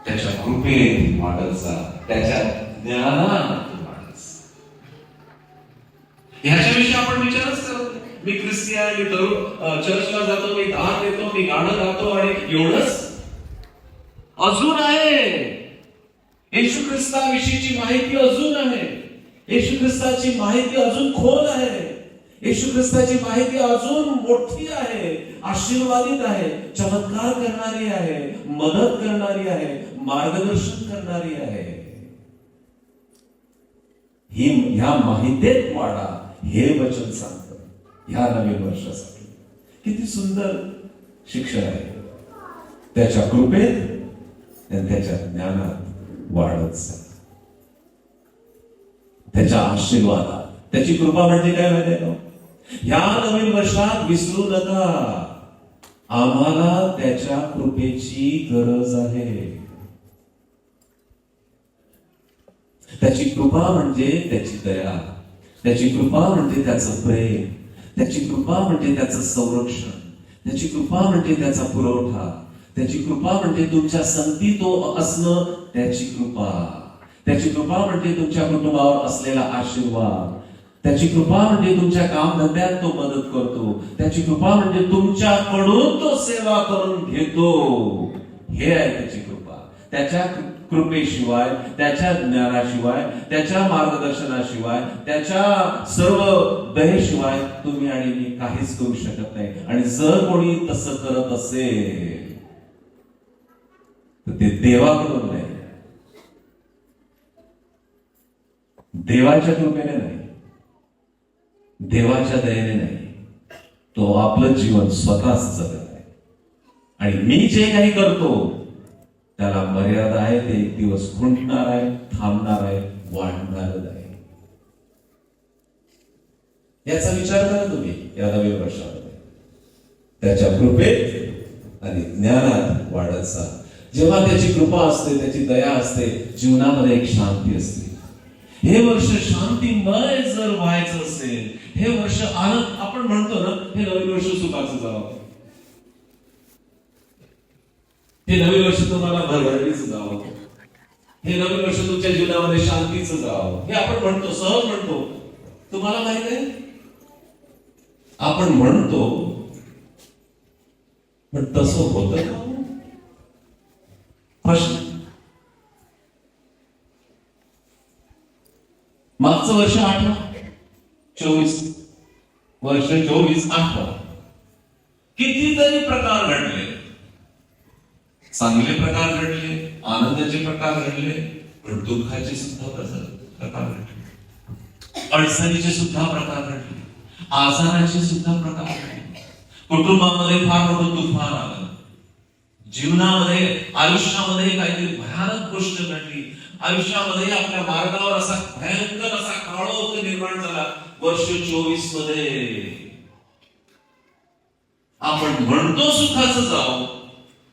त्याच्या कृपेत वाढत जा, त्याच्या ज्ञानात वाढत जा. ह्याच्याविषयी आपण विचारच करत नाही. मी ख्रिस्ती आहे, मी चर्चला जातो, मी दान देतो, मी गाणं गातो, आणि एवढंच. अजून आहे येशू ख्रिस्ताविषयीची माहिती, अजून आहे येशू ख्रिस्ताची माहिती, अजून खोल आहे. येशू ख्रिस्ताची माहिती अजून मोठी आहे, आशीर्वादित आहे, चमत्कार करणारी आहे, मदत करणारी आहे, मार्गदर्शन करणारी आहे. ह्या माहितीत वाढा, हे वचन सांगतं ह्या नवीन वर्षासाठी. किती सुंदर शिक्षण आहे. त्याच्या कृपेत आणि त्याच्या ज्ञानात वाढत जा, त्याच्या आशीर्वादात. त्याची कृपा म्हणजे काय माहिती आहे? ह्या नवीन वर्षात विसरू नका, आम्हाला त्याच्या कृपेची गरज आहे. त्याची कृपा म्हणजे त्याची दया, त्याची कृपा म्हणजे त्याचं प्रेम, त्याची कृपा म्हणजे त्याचं संरक्षण, त्याची कृपा म्हणजे त्याचा पुरवठा, त्याची कृपा म्हणजे तुमच्या संगती तो असणं, त्याची कृपा. त्याची कृपा म्हणजे तुमच्या कुटुंबावर असलेला आशीर्वाद, त्याची कृपा म्हणजे तुमच्या कामधंद्यात तो मदत करतो, त्याची कृपा म्हणजे तुमच्याकडून तो सेवा करून घेतो. हे आहे त्याची कृपा. त्याच्या कृपेशिवाय, त्याच्या ज्ञानाशिवाय, त्याच्या मार्गदर्शनाशिवाय, त्याच्या सर्व दयेशिवाय तुम्ही आणि मी काहीच करू शकत नाही. आणि जर कोणी तसं करत असेल तर ते देवाकडून नाही, देवाच्या कृपेने नाही, देवाच्या दयेने नाही. तो आपलं जीवन स्वतःच जगत आहे. आणि मी जे काही करतो त्याला मर्यादा आहे. ते एक दिवस खुंटणार आहे, थांबणार आहे, वाढणार आहे. याचा विचार करा तुम्ही या नवीन वर्षामध्ये. त्याच्या कृपेत आणि ज्ञानात वाढत जा. जेव्हा त्याची कृपा असते, त्याची दया असते, जीवनामध्ये एक शांती असते. हे वर्ष शांतिमय जर व्हायचं असेल, हे वर्ष आनंद, आपण म्हणतो ना, हे नवीन वर्ष सुखाचं जावं, हे नवीन वर्ष तुम्हाला भरभराटीचं जावं, हे नवीन वर्ष तुमच्या जीवनामध्ये शांतीचं जावं, हे आपण म्हणतो, सहज म्हणतो. तुम्हाला माहित आहे, आपण म्हणतो, पण तसं होतं का? प्रश्न. मागचं वर्ष 8 24 वर्ष 24 8 कितीतरी प्रकार घडले. चांगले प्रकार घडले, आनंदाचे प्रकार घडले, पण दुःखाचे सुद्धा प्रकार घडले, अडचणीचे सुद्धा प्रकार घडले, आजाराचे सुद्धा प्रकार घडले. कुटुंबामध्ये फार मोठं तुफान आलं, जीवनामध्ये आयुष्यामध्ये काहीतरी भयानक गोष्ट घडली, आयुष्यामध्ये आपल्या मार्गावर असा भयंकर असा काळोख निर्माण झाला. वर्ष 24 मध्ये आपण म्हणतो सुखाचं जाऊ,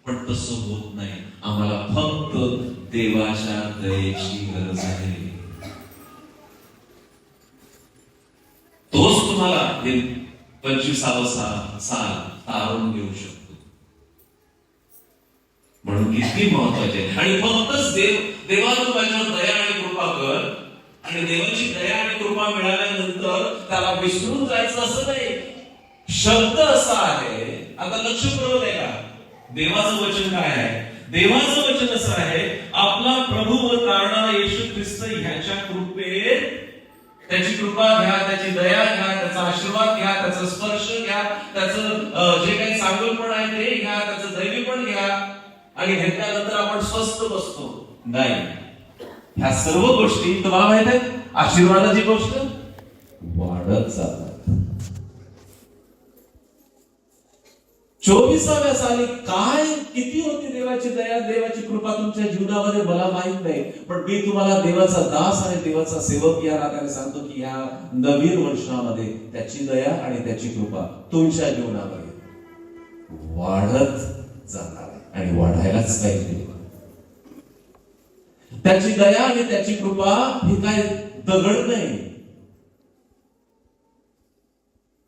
पण तसं होत नाही. आम्हाला फक्त देवाच्या दयेची गरज आहे. तोच तुम्हाला हे 25वां साल तारून घेऊ शकतो. म्हणून किती महत्वाचे आहे. आणि फक्तच देवानं माझ्यावर दया आणि कृपा कर, आणि देवाची दया आणि कृपा मिळाल्यानंतर त्याला विसरून जायचं असं नाही. शब्द असा आहे, आता लक्ष पुरवत आहे का? देवाचं वचन काय आहे? देवाचं वचन असं आहे, आपला प्रभू व तारणारा येशू ख्रिस्त ह्याच्या कृपेत, त्याची कृपा घ्या, त्याची दया घ्या, त्याचा आशीर्वाद घ्या, त्याचा स्पर्श घ्या, त्याचं जे काही चांगलपण आहे ते घ्या, त्याचं दैवीपण घ्या, आणि घेतल्यानंतर आपण स्वस्थ बसतो. नाही, ह्या सर्व गोष्टी तुम्हाला माहित आहे, आशीर्वादाची गोष्ट वाढत जातात. 24व्या साली काय किती होती देवाची दया, देवाची कृपा तुमच्या जीवनामध्ये मला माहित नाही, पण मी तुम्हाला देवाचा दास आणि देवाचा सेवक या नात्याने सांगतो की या नवीन वर्षामध्ये त्याची दया आणि त्याची कृपा तुमच्या जीवनामध्ये वाढत जाणार आहे आणि वाढायलाच पाहिजे. त्याची दया आणि त्याची कृपा ही काय दगड नाही,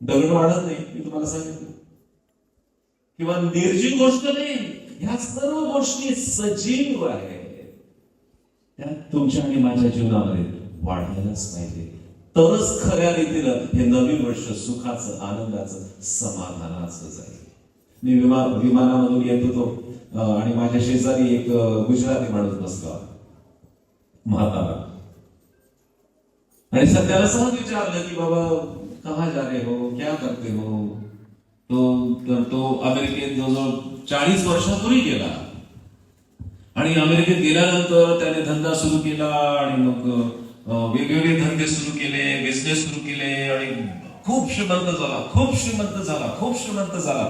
दगड वाढत नाही, मी तुम्हाला सांगितलं, किंवा निर्जीव गोष्ट नाही. ह्या सर्व गोष्टी सजीव आहेत, त्या तुमच्या आणि माझ्या जीवनामध्ये वाढायलाच पाहिजे. तरच खऱ्या रीतीनं हे नवीन वर्ष सुखाचं, आनंदाचं, समाधानाचं जाईल. मी विमानामधून येत होतो आणि माझ्या शेजारी एक गुजराती माणूस बसला, म्हातारा, आणि सध्याला सहज विचारलं की बाबा कहाँ जा रहे हो, क्या करते हो? तो अमेरिकेत जवळजवळ 40 वर्षापूर्वी गेला, आणि अमेरिकेत गेल्यानंतर त्याने धंदा सुरू केला, आणि मग वेगवेगळे धंदे सुरू केले, बिझनेस सुरू केले, आणि खूप श्रीमंत झाला, खूप श्रीमंत झाला, खूप श्रीमंत झाला.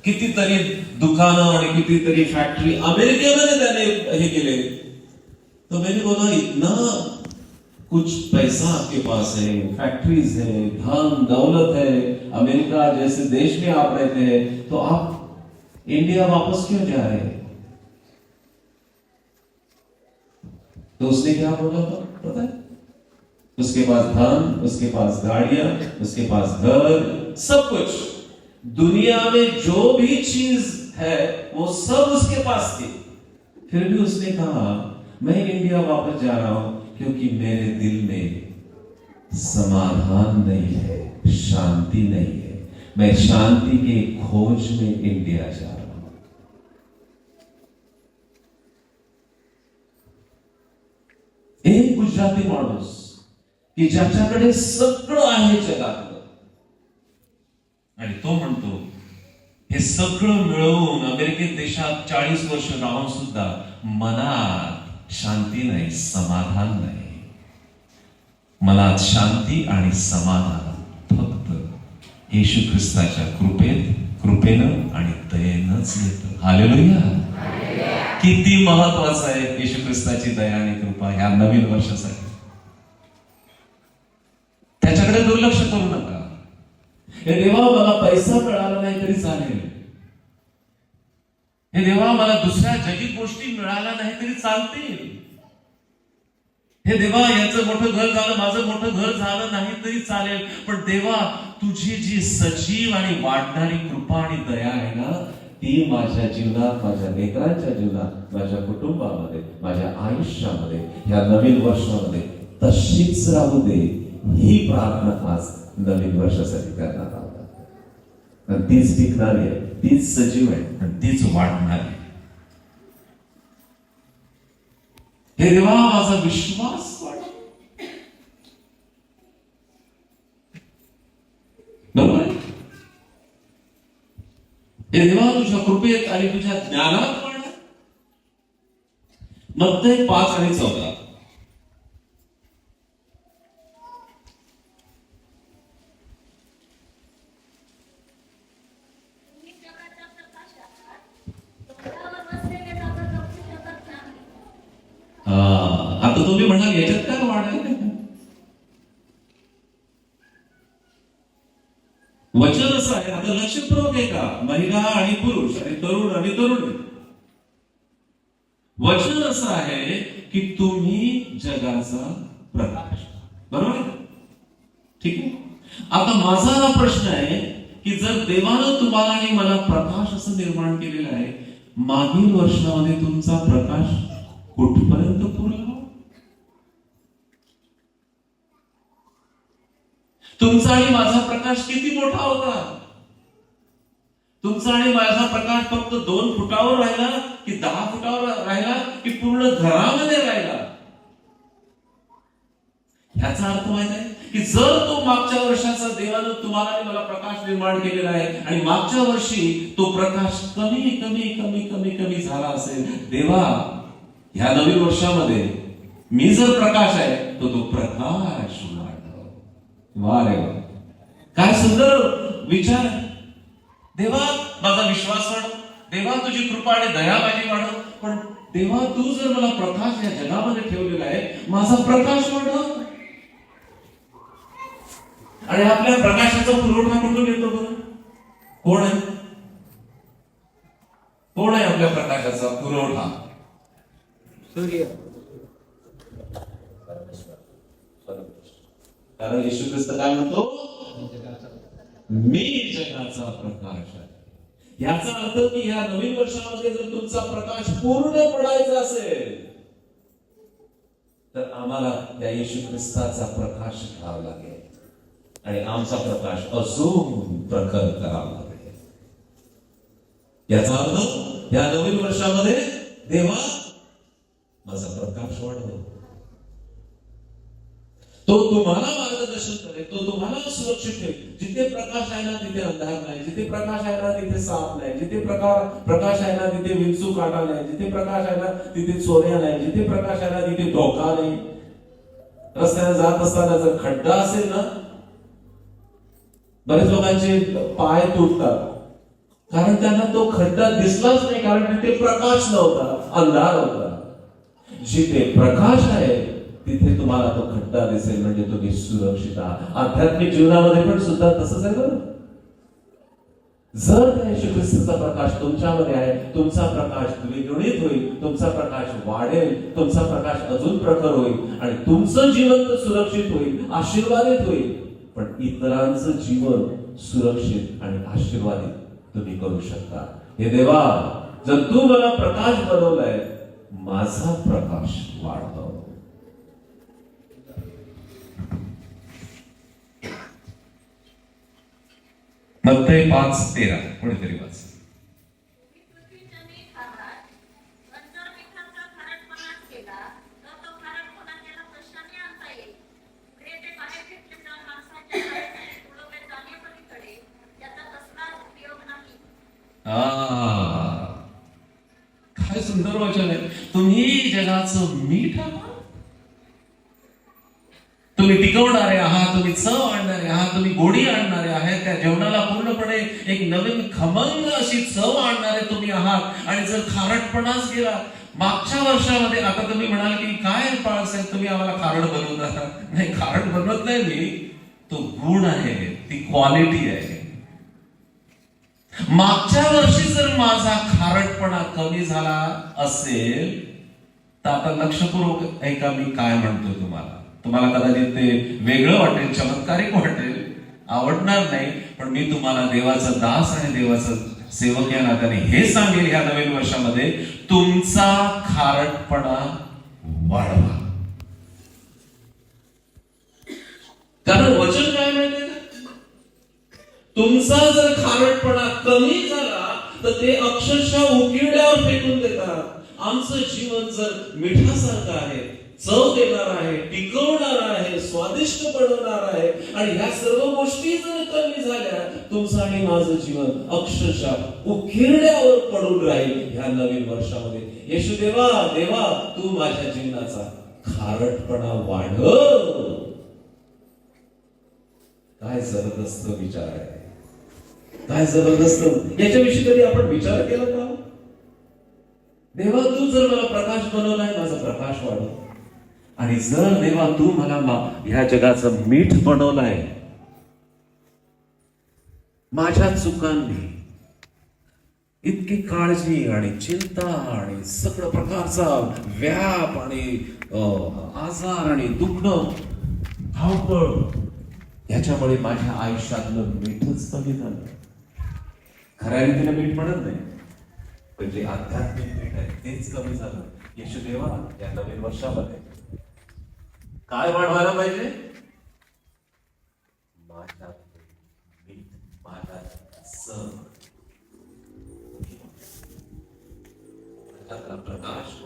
कितीतरी दुकानं आणि कितीतरी फॅक्टरी अमेरिकेमध्ये त्याने हे केले. तो मैंने बोला, इतना कुछ पैसा आपके पास है, फैक्ट्रीज है, धन दौलत है, अमेरिका जैसे देश में आप रहते हैं, तो आप इंडिया वापस क्यों जा रहे हैं? तो उसने क्या बोला था पता है? उसके पास धन, उसके पास गाड़ियां, उसके पास घर, सब कुछ, दुनिया में जो भी चीज है वो सब उसके पास थी. फिर भी उसने कहा मैं इंडिया वापस जा रहा हूं क्योंकि मेरे दिल में समाधान नहीं है, शांति नहीं है, मैं शांति के खोज में इंडिया जा रहा हूं. एक गुजराती माणूस की ज्याच्याकडे सगळं आहे जगातलं, आणि तो म्हणतो हे सगळं मिळवून अमेरिकेत देशात 40 वर्ष राहून सुद्धा मनात शांती नाही, समाधान नाही. मनात शांती आणि समाधान फक्त येशू ख्रिस्ताच्या कृपेनं आणि दयेनंच येतं. हालेलुया. किती महत्वाचं आहे येशू ख्रिस्ताची दया आणि कृपा ह्या नवीन वर्षासाठी. त्याच्याकडे दुर्लक्ष करू नका. हे देवा मला पैसा मिळाला नाही तरी चालेल, हे देवा मला दुसऱ्या जगित गोष्टी मिळाल्या नाही तरी चालतील, हे देवा याचं मोठं घर झालं, माझं मोठं घर झालं नाही तरी चालेल, पण देवा तुझी जी सजीव आणि वाढणारी कृपा आणि दया आहे ना, ती माझ्या जीवनात, माझ्या लेकरांच्या जीवनात, माझ्या कुटुंबामध्ये, माझ्या आयुष्यामध्ये, या नवीन वर्षामध्ये तशीच राहू दे. ही प्रार्थना आज नवीन वर्षासाठी करण्यात आली. तीच टिकणारी आहे, तीच सजीव आहे आणि तीच वाढणारी. हे देवा माझा विश्वास वाढ, बरोबर आहे. हे देवा तुझ्या कृपेत आणि तुझ्या ज्ञानात वाढ, मत्तई 5 आणि 14. तुम्ही जगाचा प्रकाश आहात. डोंगरावर बसलेले नगर लपू शकत नाही. आता तुम्ही म्हणाल याच्यात काय वाढ आहे? वचन असं आहे, आता लक्षपूर्वक आहे का, महिला आणि पुरुष आणि तरुण आणि तरुणी. वचन असं आहे की तुम्ही जगाचा प्रकाश, बरोबर आहे? ठीक आहे. आता माझा हा प्रश्न आहे की जर देवानं तुम्हाला आणि मला प्रकाश असं निर्माण केलेलं आहे, मागील वर्षामध्ये तुमचा प्रकाश कुठपर्यंत पुरला? तुमचा आणि माझा प्रकाश किती मोठा होता? तुमचा आणि माझा प्रकाश फक्त 2 फुटावर राहिला की 10 फुटावर राहिला की पूर्ण घरामध्ये राहिला? याचा अर्थ माहित आहे की जर तो मागच्या वर्षाचा देवानं तुम्हाला आणि मला प्रकाश निर्माण केलेला आहे आणि मागच्या वर्षी तो प्रकाश कमी कमी कमी कमी कमी झाला असेल, देवा ह्या नवीन वर्षामध्ये मी जर प्रकाश आहे तो प्रकाश वाढव. वा रे वा, काय सुंदर विचार. देवा माझा विश्वास वाढव, देवा तुझी कृपा आणि दया माझी वाढव. पण देवा तू जर मला प्रकाश या जगामध्ये ठेवलेला आहे, माझा प्रकाश वाढव. आणि आपल्या प्रकाशाचा पुरवठा कुठून येतो बरं? कोण आहे? कोण आहे आपल्या प्रकाशाचा पुरवठा? सूर्य. कारण येशू ख्रिस्त काय म्हणतो? मी जगाचा प्रकाश आहे. याचा अर्थ की या नवीन वर्षामध्ये जर तुमचा प्रकाश पूर्ण पडायचा असेल तर आम्हाला त्या येशू ख्रिस्ताचा प्रकाश घ्यावा लागेल आणि आमचा प्रकाश अजून प्रखर करावा लागेल. याचा अर्थ या नवीन वर्षामध्ये देवा माझा प्रकाश वाढव. तो तुम्हाला मार्गदर्शन करेल, तो तुम्हाला सुरक्षित ठेवेल. जिथे प्रकाश आहे ना तिथे अंधार नाही, जिथे प्रकाश आहे ना तिथे साप नाही, जिथे प्रकाश आहे ना तिथे विंचू काटा नाही, जिथे प्रकाश आहे ना तिथे चोऱ्या नाही, जिथे प्रकाश आहे ना तिथे धोका नाही. रस्त्याने जात असताना जर खड्डा असेल ना, बरेच लोकांचे पाय तुटतात कारण त्यांना तो खड्डा दिसलाच नाही, कारण तिथे प्रकाश नव्हता, अंधार होता. जिथे प्रकाश आहे तिथे तुम्हाला तो खड्डा दिसेल, म्हणजे तुम्ही सुरक्षित आहात. आध्यात्मिक जीवनामध्ये पण सुद्धा तसंच आहे बरं. जर त्या येशू ख्रिस्ताचा प्रकाश तुमच्यामध्ये आहे, तुमचा प्रकाश द्विगुणित होईल, तुमचा प्रकाश वाढेल, तुमचा प्रकाश अजून प्रखर होईल आणि तुमचं जीवन तर सुरक्षित होईल, आशीर्वादित होईल. पण इतरांचं जीवन सुरक्षित आणि आशीर्वादित तुम्ही करू शकता. हे देवा, जर तू मला प्रकाश बनवलाय, माझा प्रकाश वाढव. मत्तई 5:13 कोणीतरी वाच. तुम्ही पृथ्वीचे मीठ आहात. पण जर मिठाचा खारटपणा केला तर तो खारटपणा त्याला कशाने आणता येईल? पुढे ते बाहेर घेतले जाऊन माणसाच्या डोळ्यासाठी उडवले जाण्यापलीकडे त्याचा कसलाच उपयोग नाही. काय सुंदर वचन आहे. तुम्ही जगाचं मीठ आहात, तुम्ही टिकवणारे आहात, तुम्ही चव आणणारे आहात, तुम्ही गोडी आणणारे आहात, त्या जेवणाला पूर्णपणे एक नवीन खमंग अशी चव आणणारे तुम्ही आहात. आणि जर खारटपणाच गेला मागच्या वर्षामध्ये, आता तुम्ही म्हणाल की काय बाळासाहेब तुम्ही आम्हाला खारट बनवता. नाही, खारट बनवत नाही मी, तो गुण आहे, ती क्वालिटी आहे. मागच्या वर्षी जर माझा खारटपणा कमी झाला असेल तर आता लक्षपूर्वक ऐका मी काय म्हणतो. तुम्हाला कदाचित ते वेगळं वाटेल, चमत्कारिक वाटेल, आवडणार नाही, पण मी तुम्हाला देवाचा दास आणि देवाचा सेवक या नात्याने हे सांगेल, ह्या नवीन वर्षामध्ये तुमचा खारटपणा वाढवा. कारण वचन काय म्हणते, तुमचा जर खारटपणा कमी झाला तर ते अक्षरशः उकिरड्यावर फेकून देतात. आमचं जीवन जर मिठासारखं आहे, चव देणार आहे, टिकवणार आहे, स्वादिष्ट बनवणार आहे. आणि ह्या सर्व गोष्टी जर कमी झाल्या, तुमचं आणि माझं जीवन अक्षरशः उकिरड्यावर पडून राहील ह्या नवीन वर्षामध्ये. येशू देवा, देवा तू माझ्या जीवनाचा खारटपणा वाढव. काय जबरदस्त विचार आहे, काय जबरदस्त. याच्याविषयी कधी आपण विचार केला का? देवा तू जर मला प्रकाश बनवलाय, माझा प्रकाश वाढव. आणि जर देवा तू मला ह्या जगाचं मीठ बनवलाय, माझ्या चुकांनी इतकी काळजी आणि चिंता आणि सगळं प्रकारचा व्याप आणि आजार आणि दुखणं, धावपळ, याच्यामुळे माझ्या आयुष्यातलं मीठच कमी झालं. खऱ्या रीतीने मीठ म्हणत नाही, पण जे आध्यात्मिक मीठ आहे तेच कमी झालं. येशू देवा या नवीन वर्षामध्ये काय वाढवायला पाहिजे? माझ्यात मीठ, माझ्यात सर, प्रकाश.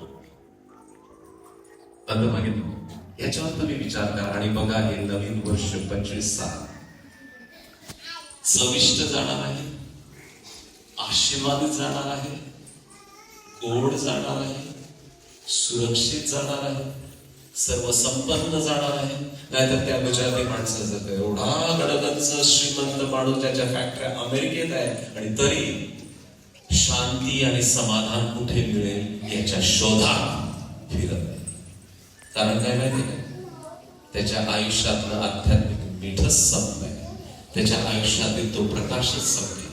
याच्यावर तुम्ही विचार करा आणि बघा, हे नवीन वर्ष 25 साल चविष्ट जाणार आहे, आशीर्वादित जाणार आहे, गोड जाणार आहे, सुरक्षित जाणार आहे, सर्व संपन्न जाणार आहे. नाहीतर त्या गुजराती माणसाचं एवढा गडगंज श्रीमंत माणूस, त्याच्या फॅक्टऱ्या अमेरिकेत आहे आणि तरी शांती आणि समाधान कुठे मिळेल याच्या शोधात फिरत आहे. कारण काय माहिती आहे? त्याच्या आयुष्यातलं आध्यात्मिक मीठच संपलंय, त्याच्या आयुष्यातील तो प्रकाशच संपला,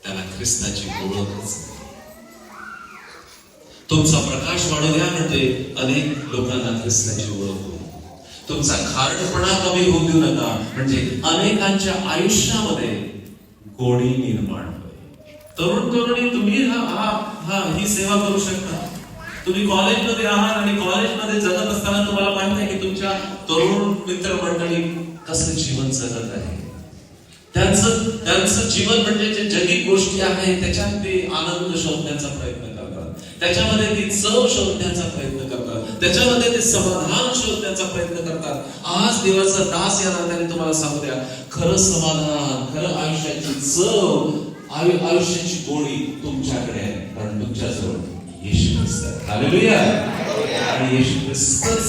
त्याला ख्रिस्ताची ओळखच. तुमचा प्रकाश वाढू द्या म्हणजे अनेक लोकांना ख्रिस्ताची ओळख होईल. तुमचा खारटपणा कमी होऊ देऊ नका म्हणजे अनेकांच्या आयुष्यामध्ये गोडी निर्माण होईल. तरुण तरुणी तुम्ही ही सेवा करू शकता. तुम्ही कॉलेजमध्ये आहात आणि कॉलेजमध्ये जगत असताना तुम्हाला माहित आहे की तुमच्या तरुण मित्रमंडळी कसं जीवन जगत आहे. त्यांचं जीवन म्हणजे जे जगिक गोष्टी आहेत त्याच्यात ते आनंद शोधण्याचा प्रयत्न करतात, त्याच्यामध्ये ती चव शोधण्याचा प्रयत्न करतात, त्याच्यामध्ये ते समाधान शोधण्याचा प्रयत्न करतात. आज देवाचा दास या नात्याने तुम्हाला सांगू द्या, खरं समाधान, खरं आयुष्याची चव, आयुष्याची गोडी तुमच्याकडे आहे. कारण तुमच्याजवळ येशू ख्रिस्त आहे. हालेलुया. आणि येशू ख्रिस्तच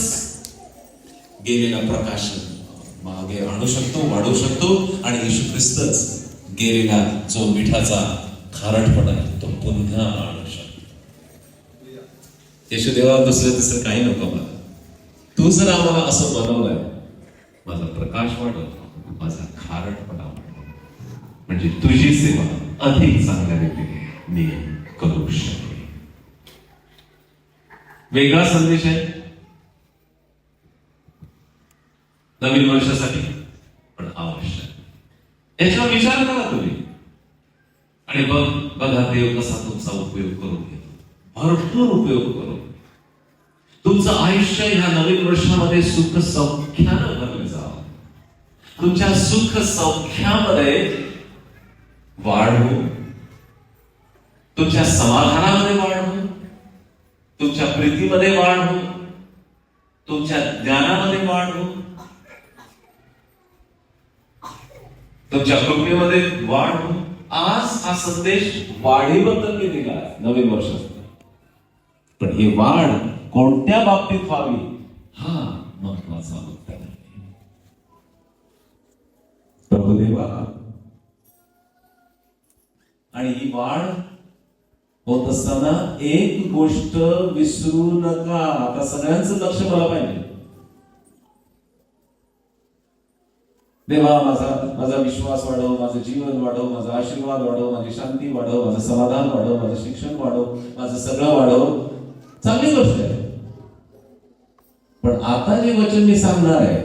गेलेला प्रकाश मागे आणू शकतो, वाढवू शकतो. आणि येशू ख्रिस्तच गेलेला जो मिठाचा खारटपणा तो पुन्हा आणू शकतो. येशू देवा दुसरं तिसरं काही नको मला. तू जर आम्हाला असं बनवलंय, माझा प्रकाश वाढव, माझा खारटपणा वाढव, म्हणजे तुझी सेवा अधिक चांगल्या रीतीने मी करू शकेन. वेगळा संदेश आहे नवीन वर्षासाठी, पण आवश्यक. याच्यावर विचार करा तुम्ही आणि बघा देव कसा तुमचा उपयोग करून घेतो. भरपूर उपयोग करून तुमचं आयुष्य ह्या नवीन वर्षामध्ये सुख सौख्यानं भरलं जावं. तुमच्या सुख सौख्यामध्ये वाढ हो, तुमच्या समाधानामध्ये वाढ हो, तुमच्या प्रीतीमध्ये वाढ हो, तुमच्या ज्ञानामध्ये वाढ हो, तुमच्या कृपेमध्ये वाढ हो. आज हा संदेश वाढीबद्दल मी दिला नवीन वर्षात. पण ही वाढ कोणत्या बाबतीत व्हावी हा महत्वाचा मुद्दा आहे. प्रभुदेवा, आणि ही वाढ होत असताना एक गोष्ट विसरू नका. आता सगळ्यांचं लक्ष मला पाहिजे. देवा, माझा विश्वास वाढव, माझं जीवन वाढव, माझा आशीर्वाद वाढव, माझी शांती वाढव, माझं समाधान वाढव, माझं शिक्षण वाढव, माझं सगळं वाढव. चांगली गोष्ट आहे. पण आता जे वचन मी सांगणार आहे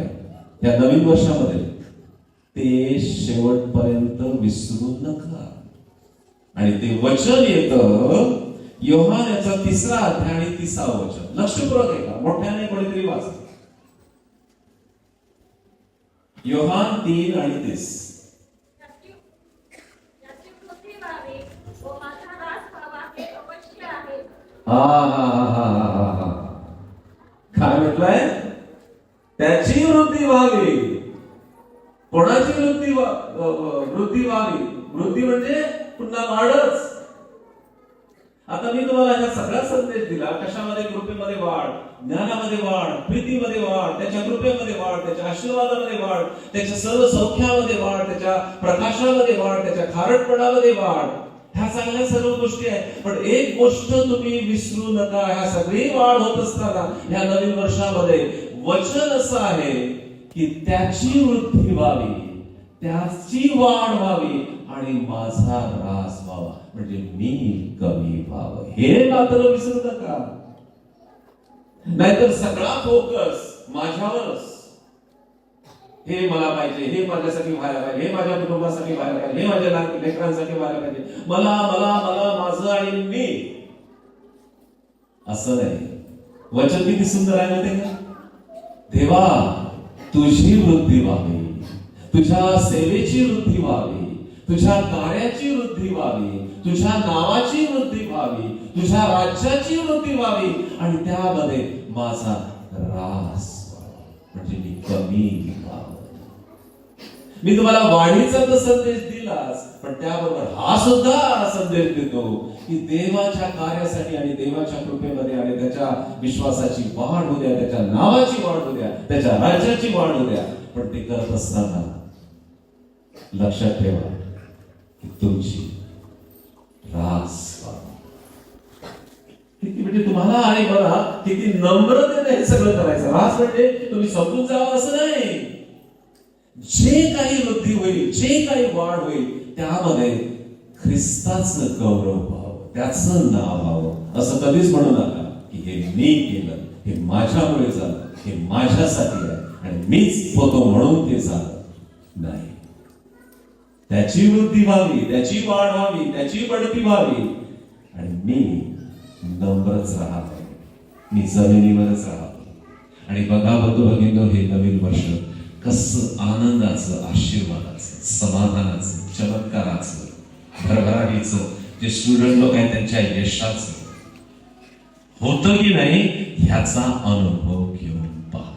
या नवीन वर्षामध्ये ते शेवटपर्यंत विसरू नका. आणि ते वचन येतं योहान याचा 3रा अध्याय आणि 30वा वचन. लक्षपूर्वक आहे का? मोठ्याने कोणीतरी वाचा. योहान 3 आणि 30. काय म्हटलंय? त्याची वृद्धी व्हावी. कोणाची वृद्धी वृद्धी व्हावी? वृद्धी म्हणजे पुन्हा वाढच. आता मी तुम्हाला हा सगळा संदेश दिला. कशामध्ये? कृपेमध्ये वाढ, ज्ञानामध्ये वाढ, प्रीतीमध्ये वाढ, त्याच्या कृपेमध्ये वाढ, त्याच्या आशीर्वादामध्ये वाढ, त्याच्या सर्व सौख्यामध्ये वाढ, त्याच्या प्रकाशामध्ये वाढ, त्याच्या खारटपणामध्ये वाढ. ह्या चांगल्या सर्व गोष्टी आहेत. पण एक गोष्ट तुम्ही विसरू नका. ह्या सगळी वाढ होत असताना ह्या नवीन वर्षामध्ये वचन असं आहे की त्याची वृद्धी व्हावी, त्याची वाढ व्हावी आणि माझा ऱ्हास व्हावा, म्हणजे मी कमी व्हावं. हे मात्र विसरू नका. नाहीतर सगळा फोकस माझ्यावरच. हे मला पाहिजे, हे माझ्यासाठी व्हायला पाहिजे, हे माझ्या कुटुंबासाठी व्हायला पाहिजे, हे माझ्या लेकरांसाठी व्हायला पाहिजे, मला मला मला माझं आणि मी. असं नाही. वचन किती सुंदर आहे ना ते. देवा तुझी वृद्धी व्हावी, तुझ्या सेवेची वृद्धी व्हावी, तुझ्या कार्याची वृद्धी व्हावी, तुझ्या नावाची वृद्धी व्हावी, तुझ्या राज्याची वृद्धी व्हावी आणि त्यामध्ये माझा ऱ्हास म्हणजे मी कमी व्हावं. मी तुम्हाला वाढीचा तर संदेश दिलाच, पण त्याबरोबर हा सुद्धा संदेश देतो की देवाच्या कार्यासाठी आणि देवाच्या कृपेमध्ये आणि त्याच्या विश्वासाची वाढ होऊ द्या, त्याच्या नावाची वाढ होऊ द्या, त्याच्या राज्याची वाढ होऊ द्या. पण ते करत असताना लक्षात ठेवा की तुमची ऱ्हास किती, म्हणजे तुम्हाला आणि मला किती नम्रतेने हे सगळं करायचं. ऱ्हास म्हणजे तुम्ही समजून जावं असं नाही. जे काही वृद्धी होईल, जे काही वाढ होईल, त्यामध्ये ख्रिस्ताचं गौरव व्हावं, त्याचं नाव व्हावं. असं कधीच म्हणू नका की हे मी केलं, हे माझ्यामुळे झालं, हे माझ्यासाठी आहे आणि मीच होतो म्हणून ते झालं. नाही. त्याची वृद्धी व्हावी, त्याची वाढ व्हावी, त्याची बढती व्हावी आणि मी नम्रच राहावे, मी जमिनीवरच राहावे. आणि बघा भगिनींनो, हे नवीन वर्ष कसं आनंदाचं, आशीर्वादाचं, समाधानाचं, चमत्काराचं, भरभराटीचं, जे स्टुडंट लोक आहेत त्यांच्या यशाचं होतं की नाही ह्याचा अनुभव घेऊन पहा.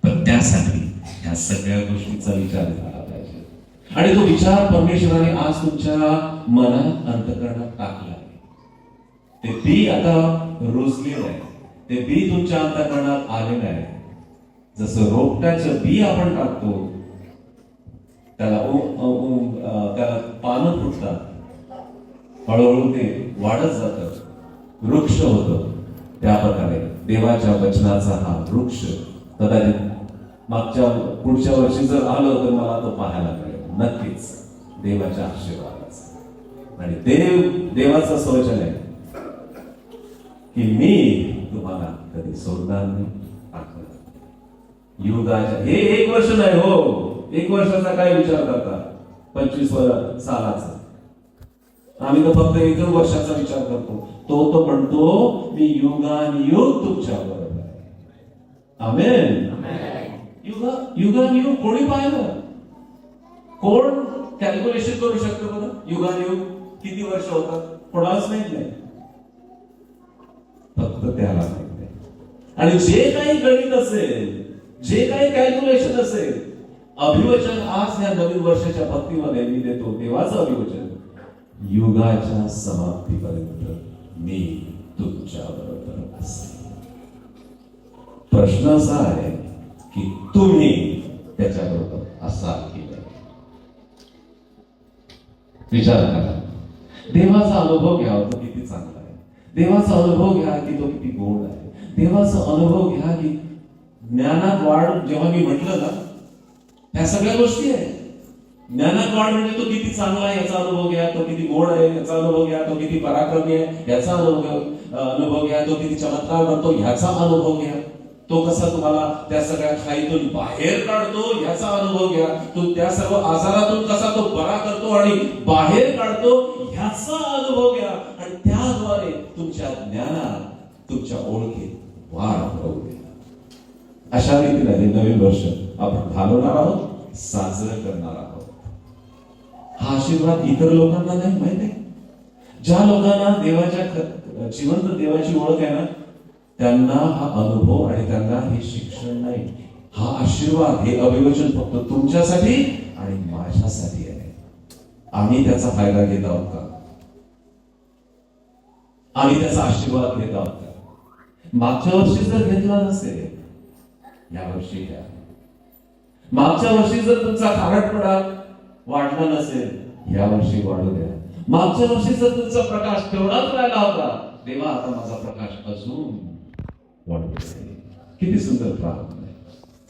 पण त्यासाठी ह्या सगळ्या गोष्टीचा विचार करावा पाहिजे आणि तो विचार परमेश्वराने आज तुमच्या मनात, अंतःकरणात टाकला आहे. ते बी आता रुजलेलं आहे, ते बी तुमच्या अंतःकरणात आलेलं आहे. जसं रोपट्याचं बी आपण टाकतो, त्याला त्याला पानं फुटतात, हळूहळू ते वाढत जातं, वृक्ष होतं. त्या प्रकारे देवाच्या वचनाचा हा वृक्ष कदाचित पुढच्या वर्षी जर आलं तर मला तो पाहायला मिळेल नक्कीच, देवाच्या आशीर्वादाचा. आणि देवाचं वचन आहे की मी तुम्हाला कधी सोडणार नाही. युगाच्या हे 1 वर्ष नाही हो, 1 वर्षाचा काय विचार करता, 25 सालाचा. आम्ही तर फक्त 1 वर्षाचा विचार करतो. तो म्हणतो मी युगानुयुग तुमच्या बरोबर आहे. आमेन. युगानुयुग कोणी पाहिलं? कोण कॅल्क्युलेशन करू शकतो बरं? युगानुयुग किती वर्ष होतात? कोणालाच माहित नाही, फक्त त्याला माहित आहे. आणि जे काही गणित असेल, जे काही कॅल्क्युलेशन असेल, अभिवचन आज ह्या नवीन वर्षाच्या भक्तीमध्ये मी देतो. देवाचं अभिवचन, युगाच्या समाप्तीपर्यंत मी तुमच्या बरोबर असेन. प्रश्न असा आहे की तुम्ही त्याच्याबरोबर असाल की नाही. विचार करा. देवाचा अनुभव घ्या, तो किती चांगला आहे. देवाचा अनुभव घ्या की तो किती गोड आहे. देवाचा अनुभव घ्या की ज्ञानात वाढ. जेव्हा मी म्हटलं ना ह्या सगळ्या गोष्टी आहेत. ज्ञानात वाढ म्हणजे तो किती चांगला आहे याचा अनुभव घ्या, तो किती गोड आहे याचा अनुभव घ्या, तो किती पराक्रमी आहे याचा अनुभव घ्या, तो किती चमत्कार करतो ह्याचा अनुभव घ्या, तो कसा तुम्हाला त्या सगळ्या खाईतून बाहेर काढतो ह्याचा अनुभव घ्या, तो त्या सर्व आजारातून कसा तो बरा करतो आणि बाहेर काढतो ह्याचा अनुभव घ्या. आणि त्याद्वारे तुमच्या ज्ञानात, तुमच्या ओळखीत वाढ होऊ द्या. अशा रीतीने हे नवीन वर्ष आपण घालवणार आहोत, साजरं करणार आहोत. हा आशीर्वाद इतर लोकांना नाही माहित आहे. ज्या लोकांना देवाच्या जिवंत देवाची ओळख आहे ना, त्यांना हा अनुभव आणि त्यांना हे शिक्षण नाही. हा आशीर्वाद, हे अभिवचन फक्त तुमच्यासाठी आणि माझ्यासाठी आहे. आम्ही त्याचा फायदा घेत आहोत का? आम्ही त्याचा आशीर्वाद घेत आहोत का? मागच्या वर्षी जर घेतला नसेल, या वर्षी घ्या. मागच्या वर्षी जर तुमचा खारटपणा वाढला नसेल, या वर्षी वाढू द्या. मागच्या वर्षी जर तुमचा प्रकाश तेवढाच राहिला होता, देवा आता माझा प्रकाश अजून वाढू दे. किती सुंदर प्रार्थना आहे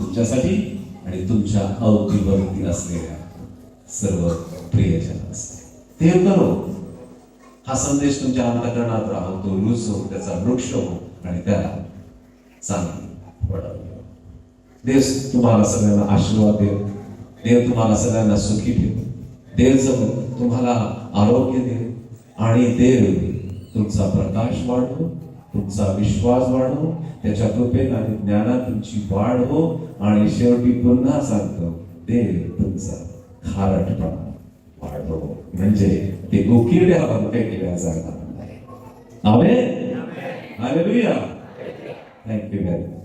तुमच्यासाठी आणि तुमच्या अवतीभवती असलेल्या सर्व प्रियजनांसाठी. देव करो हा संदेश तुमच्या अंतःकरणात राहो, तो रुजो, त्याचा वृक्ष हो आणि त्याला चांगली वाढवू. देव तुम्हाला सगळ्यांना आशीर्वाद देव. देव तुम्हाला सगळ्यांना सुखी ठेव. देव तुम्हाला आरोग्य दे आणि देव तुमचा प्रकाश वाढवो, तुमचा विश्वास वाढवो, त्याच्या कृपेत आणि ज्ञानात तुमची वाढ हो. आणि शेवटी पुन्हा सांगतो, देव तुमचा खारटपणा वाढवो, म्हणजे ते उकिरड्यावर फेकल्या जाणार नाही. आमेन. हालेलुया. Thank you very much.